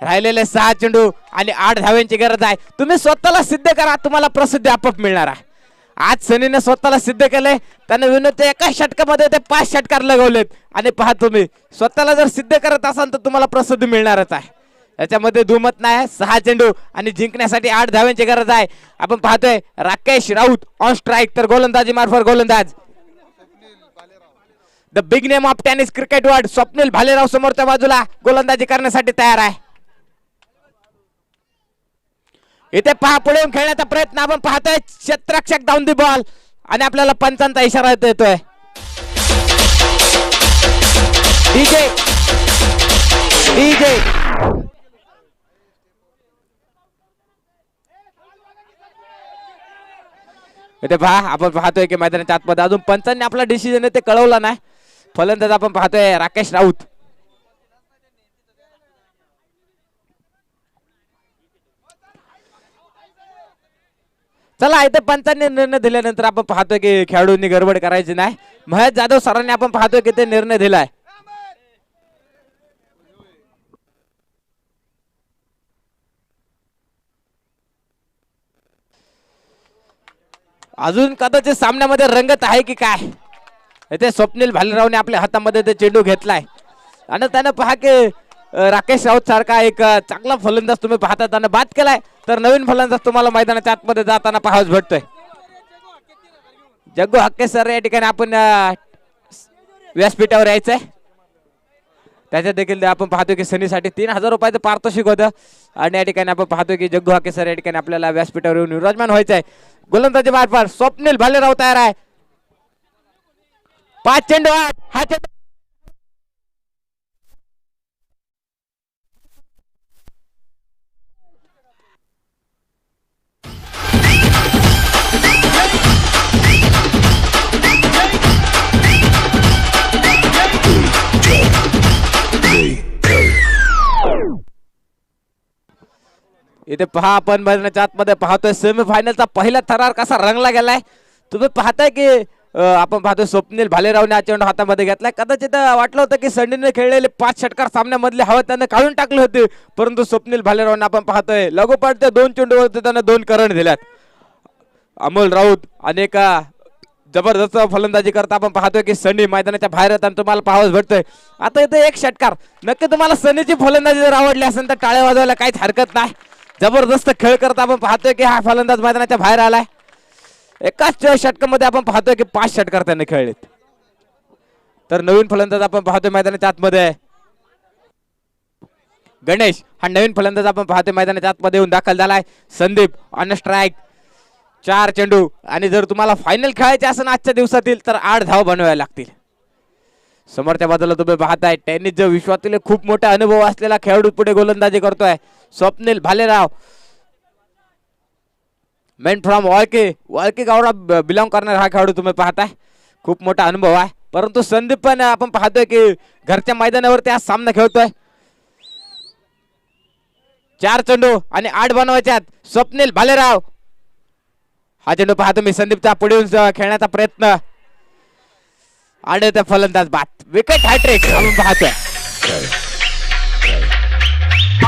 S4: राहिलेले 6 चेंडू आणि 8 धाव्यांची गरज आहे. तुम्ही स्वतःला सिद्ध करा, तुम्हाला प्रसिद्धी आपोआप मिळणार आहे. आज सनीने स्वतःला सिद्ध केलंय. त्याने विनोदच्या एका षटकामध्ये ते 5 षटकार लगवलेत आणि पहा तुम्ही स्वतःला जर सिद्ध करत असाल तर तुम्हाला प्रसिद्धी मिळणारच आहे. याच्यामध्ये दुमत नाही. 6 चेंडू आणि जिंकण्यासाठी 8 धाव्यांची गरज आहे. आपण पाहतोय राकेश राऊत ऑन स्ट्राईक, तर गोलंदाजी मार्फत गोलंदाज the big name of tennis cricket world Swapnil Bhalerao समोरच्या बाजूला गोलंदाजी करण्यासाठी तयार आहे. इथे पहा पुढे खेळण्याचा प्रयत्न आपण पाहतोय. क्षेत्ररक्षक डाऊन दी बॉल आणि आपल्याला पंचांचा इशारा येतोय. डीजे डीजे इथे पहा आपण पाहतोय की मैदानाच्या आतमध्ये अजून पंचांनी आपला डिसिजन आहे ते कळवला नाही. फलंदाज आपण पाहतोय राकेश राऊत. चला इथे पंचांनी निर्णय दिल्यानंतर आपण पाहतोय की खेळाडूंनी गडबड करायची नाही. महेश जाधव सरांनी आपण पाहतोय की ते निर्णय दिलाय. अजून कदाचित सामन्यामध्ये रंगत आहे की काय. इथे स्वप्नील भालेरावने आपल्या हातामध्ये ते चेंडू घेतलाय आणि त्यानं पहा की राकेश राऊत सारखा एक चांगला फलंदाज तुम्ही पाहता त्यानं बाद केलाय. तर नवीन फलंदाज तुम्हाला मैदानाच्या आतमध्ये जाताना पाहावयास भेटतोय. जग्गू हक्के सर या ठिकाणी आपण व्यासपीठावर यायचंय. त्याच्यात देखील आपण पाहतोय की सनीसाठी 3000 रुपयाचं पारितोषिक होतं आणि या ठिकाणी आपण पाहतोय की जग्गू हक्के सर या ठिकाणी आपल्याला व्यासपीठावर येऊन विराजमान व्हायचंय. गोलंदाजी मार्फत स्वप्नील भालेराव तयार आहे. 5 चेंडू हा चेंडू इथे पहा आपण मैदानाच्या आतमध्ये पाहतोय सेमीफायनलचा पहिला थरार कसा रंगला गेलाय. तुम्ही पाहताय की आपण पाहतोय स्वप्नील भालेरावने हा चेंडू हातामध्ये घेतलाय. कदाचित वाटलं होतं की सनीने खेळलेले 5 षटकार सामन्यामधले हवा त्याने काढून टाकले होते, परंतु स्वप्नील भालेरावने आपण पाहतोय लगोपाठ त्या 2 चेंडूवरती त्याने 2 करंट दिल्यात. अमोल राऊत अनेक जबरदस्त फलंदाजी करता आपण पाहतोय की सनी मैदानाच्या बाहेर येताना तुम्हाला पाहावंच भेटतोय. आता इथे एक षटकार नक्की तुम्हाला सनीची फलंदाजी जर आवडली असेल तर टाळ्या वाजवायला काहीच हरकत नाही. जबरदस्त खेळ करता आपण पाहतोय की हा फलंदाज मैदानाच्या बाहेर आलाय. एकाच षटकामध्ये आपण पाहतोय की 5 षटकार त्याने खेळलेत. तर नवीन फलंदाज आपण पाहतोय मैदानाच्या आतमध्ये गणेश हा नवीन फलंदाज आपण पाहतोय मैदानाच्या आतमध्ये येऊन दाखल झालाय. संदीप ऑन स्ट्राईक 4 चेंडू आणि जर तुम्हाला फायनल खेळायचे असेल आजच्या दिवसातील तर 8 धाव बनवायला लागतील. समोरच्या बाजूला तुम्ही पाहताय टेनिसच्या विश्वातील खूप मोठा अनुभव असलेला खेळाडू पुढे गोलंदाजी करतोय स्वप्नील भालेराव. मेन फ्रॉम वाळकी गावडा बिलॉंग करणारा हा खेळाडू तुम्ही पाहताय. खूप मोठा अनुभव आहे. परंतु संदीप पण आपण पाहतोय की घरच्या मैदानावरती आज सामना खेळतोय. 4 चेंडू आणि 8 बनवायच्यात. स्वप्नील भालेराव हा चेंडू पाहा तुम्ही संदीपचा पुढे येऊन खेळण्याचा प्रयत्न आणि त्या फलंदाज बाद. विकेट हॅट्रिक आपण पाहतोय.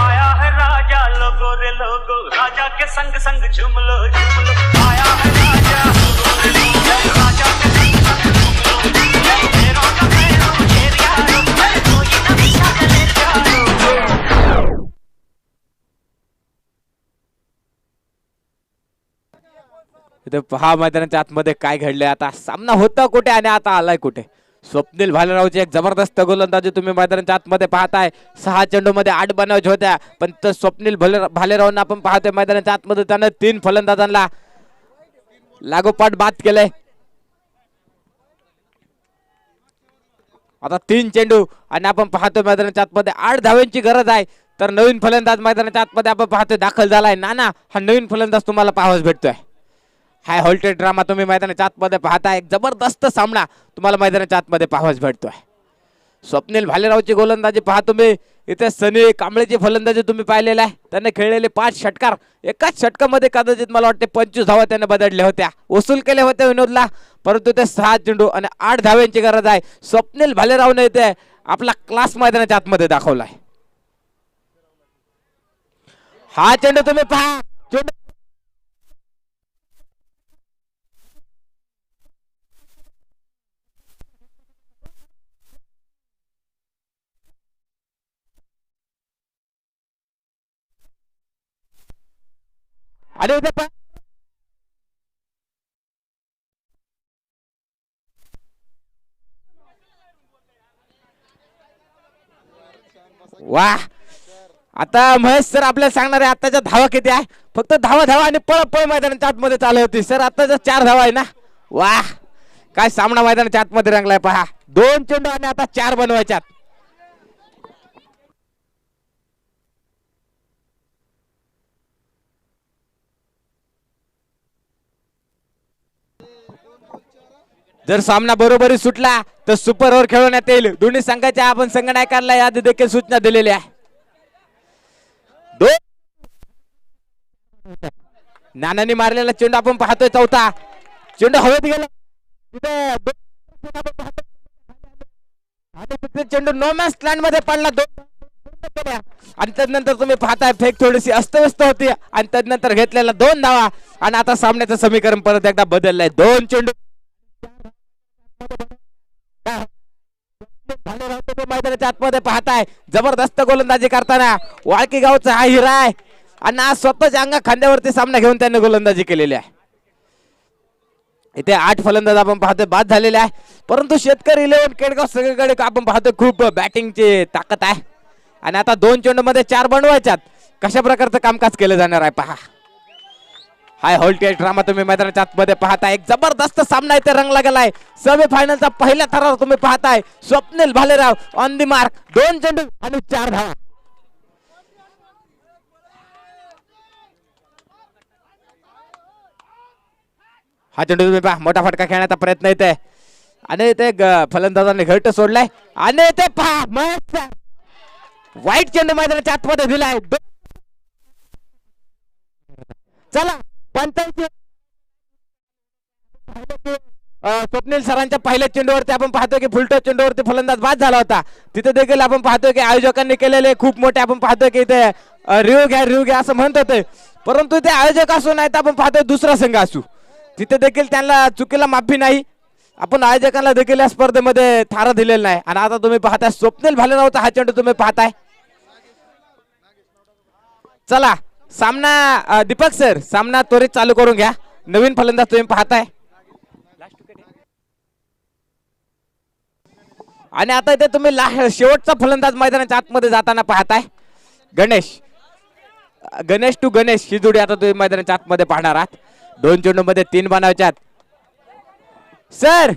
S5: आया है राजा लोगो रे लोगो राजा के संग संग झूम लो झूम लो. आया है राजा लोगो रे लोगो राजा के संग संग झूम लो. मेरो का मेरो घेरिया रो कोई न बिछा ले जाओ.
S4: इथे पहा मैदानाच्या आतमध्ये काय घडले. आता सामना होता कुठे आणि आता आलाय कुठे. स्वप्नील भालेरावची एक जबरदस्त गोलंदाजी तुम्ही मैदानाच्या आतमध्ये पाहताय. 6 चेंडू मध्ये 8 बनवायच्या होत्या, पण तर स्वप्नील भालेरावने आपण पाहतोय मैदानाच्या आतमध्ये त्यानं 3 फलंदाजांना लागोपाठ बाद केलंय. आता 3 चेंडू आणि आपण पाहतोय मैदानाच्या आतमध्ये 8 धावांची गरज आहे. तर नवीन फलंदाज मैदानाच्या आतमध्ये आपण पाहतोय दाखल झालाय. नाना हा नवीन फलंदाज तुम्हाला पाहावाच भेटतोय. हाय व्होल्टेज ड्रामा तुम्ही मैदानाच्या आतमध्ये पाहताय. एक जबरदस्त सामना तुम्हाला मैदानाच्या आतमध्ये पाहावाच भेटतोय. स्वप्नील भालेरावची गोलंदाजी पहा तुम्ही. इथे सनी कांबळेची फलंदाजी तुम्ही पाहिलेला आहे. त्याने खेळलेले 5 षटकार एकाच षटकामध्ये कदाचित मला वाटते 25 धावा त्याने बदलल्या होत्या, वसूल केल्या होत्या विनोदला. परंतु ते 6 चेंडू आणि 8 धाव्यांची गरज आहे. स्वप्नील भालेरावने इथे आपला क्लास मैदानाच्या आतमध्ये दाखवलाय. हा चेंडू तुम्ही पहा. चेंडू आणि इथे पहा वाह. आता महेश सर आपल्याला सांगणार आहे आताच्या धावा किती आहे. फक्त धावा आणि पळ मैदानाच्या आतमध्ये चालू होती. सर आताच्या 4 धावा आहे ना. वाह काय सामना मैदानाच्या आतमध्ये रंगलाय पहा. 2 चेंडू आणि आता 4 बनवायच्यात. जर सामना बरोबरी सुटला तर सुपर ओव्हर खेळवण्यात येईल. दोन्ही संघाच्या आपण संघनायकांना यादी देखील सूचना दिलेली आहे. नानांनी मारलेला चेंडू आपण पाहतोय चौथा चेंडू हवेत गेला तिथे आपण पाहतोय. आणि तिथे चेंडू नो मॅच लँड मध्ये पडला आणि त्यानंतर तुम्ही पाहताय फेक थोडीशी अस्तव्यस्त होती आणि त्यानंतर घेतलेला 2 धावा आणि आता सामन्याचं समीकरण परत एकदा बदललंय. 2 चेंडू मैदानाच्या आतमध्ये पाहताय जबरदस्त गोलंदाजी करताना वाळकी गावचा हा हिरा आहे आणि आज स्वतःच्या अंगा खांद्यावरती सामना घेऊन त्यांनी गोलंदाजी केलेली आहे. इथे 8 फलंदाज आपण पाहतोय बाद झालेले आहे परंतु शेतकरी 11 केडगाव सगळीकडे आपण पाहतोय खूप बॅटिंगची ताकद आहे आणि आता 2 चेंडू मध्ये 4 बनवायच्यात. कशा प्रकारचं कामकाज केलं जाणार आहे पहा. हाय व्होल्टेज ड्रामा तुम्ही मैदानाच्या आतमध्ये पाहताय. एक जबरदस्त सामना इथे रंगला गेलाय. सेमी फायनलचा पहिला थरार तुम्ही पाहताय. Swapnil Bhalerao on the mark 2 चेंडू आणि 4 धावा. हा चेंडू तुम्ही पहा मोठा फटका खेळण्याचा प्रयत्न येते आणि ते फलंदाजाने घट्ट सोडलाय आणि ते पहा मस्त वाईट चेंडू मैदानाच्या आतमध्ये दिलाय. चला पंचायत स्वप्नील सरांच्या पहिल्या चेंडूवरती आपण पाहतोय की फुलटो चेंडूवरती फलंदाज बाद झाला होता. तिथे देखील आपण पाहतोय की आयोजकांनी केलेले खूप मोठे आपण पाहतोय की इथे रिव्ह्यू घ्या असं म्हणत होते परंतु ते आयोजक असू नाही तर आपण पाहतोय दुसरा संघ असू तिथे देखील त्यांना चुकीला माफी नाही. आपण आयोजकांना देखील या स्पर्धेमध्ये थारा दिलेला नाही आणि आता तुम्ही पाहताय स्वप्नील भालेरावचा हा चेंडू तुम्ही पाहताय. चला सामना दीपक सर सामना त्वरित चालू करून घ्या. नवीन फलंदाज तुम्ही पाहताय आणि आता इथे तुम्ही शेवटचा फलंदाज मैदानाच्या आतमध्ये जाताना पाहताय. गणेश टू गणेश ही जोडी आता तुम्ही मैदानाच्या आतमध्ये पाहणार आहात. 2 चेंडू मध्ये 3 बनावच्यात. सर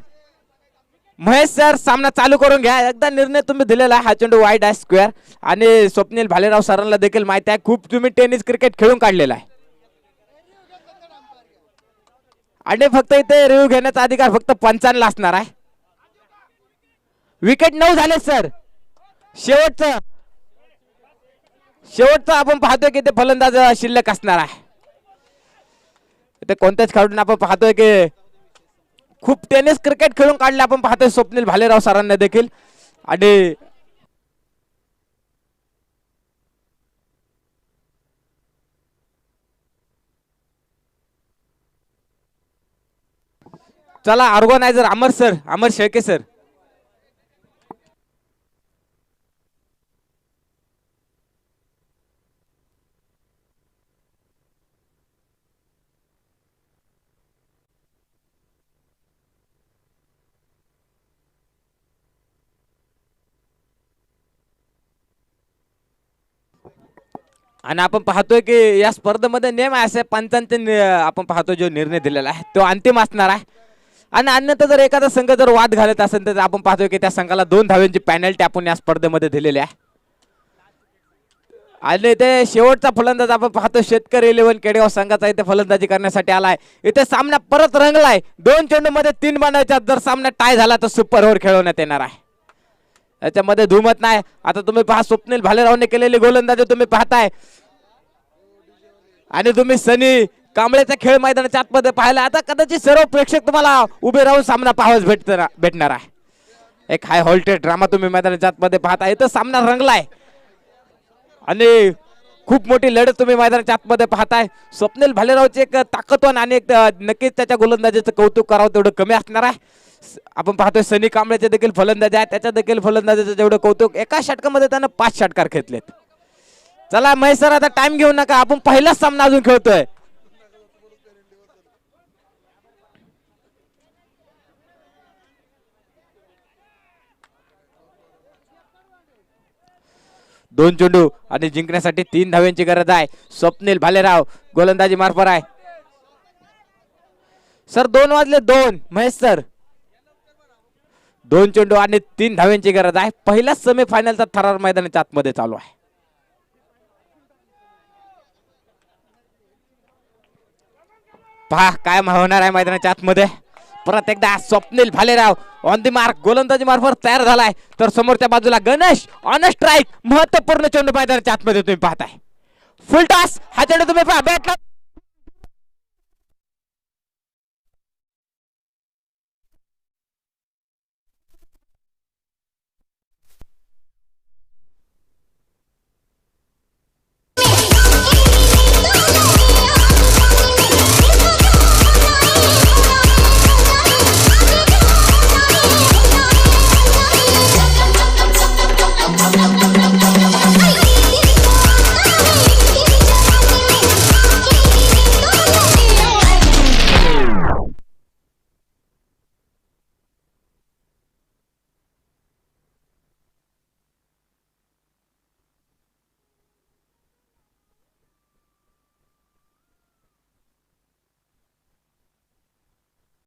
S4: महेश सर सामना चालू करून घ्या. एकदा निर्णय तुम्ही दिलेला आहे. हा चेंडू वाईड आहे स्क्वेअर आणि स्वप्नील भालेराव सरांना देखील माहिती आहे खूप तुम्ही टेनिस क्रिकेट खेळून काढलेला आहे आणि फक्त इथे रिव्ह्यू घेण्याचा अधिकार फक्त पंचांना असणार आहे. विकेट 9 झाले सर. शेवटचं आपण पाहतोय की ते फलंदाज शिल्लक असणार आहे. इथे कोणत्याच खेळाडूंना आपण पाहतोय की खूप टेनिस क्रिकेट खेळून काढले आपण पाहतोय स्वप्नील भालेराव सरांना देखील आणि चला ऑर्गनायझर अमर शेळके सर आणि आपण पाहतोय की या स्पर्धेमध्ये नेम असे पंचांचे आपण पाहतो जो निर्णय दिलेला आहे तो अंतिम असणार आहे आणि अन्यथा जर एखादा संघ जर वाद घालत असेल तर आपण पाहतोय की त्या संघाला 2 धावांची पेनल्टी आपण या स्पर्धेमध्ये दिलेली आहे. आणि ते शेवटचा फलंदाज आपण पाहतो शेतकरी 11 केडगाव संघाचा इथे फलंदाजी करण्यासाठी आलाय. इथे सामना परत रंगलाय. 2 चेंडू मध्ये 3 बनायच्या. जर सामना टाय झाला तर सुपर ओव्हर खेळवण्यात येणार आहे. याच्यामध्ये धुमत नाही. आता तुम्ही पहा स्वप्नील भालेरावने केलेली गोलंदाजी तुम्ही पाहताय आणि तुम्ही सनी कांबळेचा खेळ मैदानाच्या आतमध्ये पाहिला. आता कदाचित सर्व प्रेक्षक तुम्हाला उभे राहून सामना पाहावाच भेटणार आहे. एक हाय व्होल्टेज ड्रामा तुम्ही मैदानाच्या आतमध्ये पाहता. इथं सामना रंगलाय आणि खूप मोठी लढत तुम्ही मैदानाच्या आतमध्ये पाहताय. स्वप्नील भालेरावचे एक ताकदवान आणि एक नक्कीच त्याच्या गोलंदाजीचं कौतुक करावं तेवढं कमी असणार आहे. आपण पाहतोय सनी कांबळेचे देखील फलंदाज आहे. त्याच्या देखील फलंदाजीचं जेवढं कौतुक. एका षटकामध्ये त्यानं 5 षटकार घेतलेत. चला महेश सर आता टाइम घेऊ नका. आपण पहिलाच सामना अजून खेळतोय. दोन चेंडू आणि जिंकण्यासाठी 3 धाव्यांची गरज आहे. स्वप्नील भालेराव गोलंदाजी मार्फत आहे. सर 2 वाजले 2 महेश सर. 2 चेंडू आणि 3 धाव्यांची गरज आहे. पहिलाच सेमीफायनलचा थरार मैदानाच्या आतमध्ये चालू आहे. पहा काय होणार आहे मैदानाच्या आतमध्ये. परत एकदा Swapnil Bhalerao on the mark गोलंदाजी मार्फत तयार झालाय. तर समोरच्या बाजूला गणेश ऑन स्ट्राईक. महत्वपूर्ण चेंडू मैदानाच्या आतमध्ये तुम्ही पाहताय. फुल टॉस. हा चेंडू तुम्ही पहा बॅटला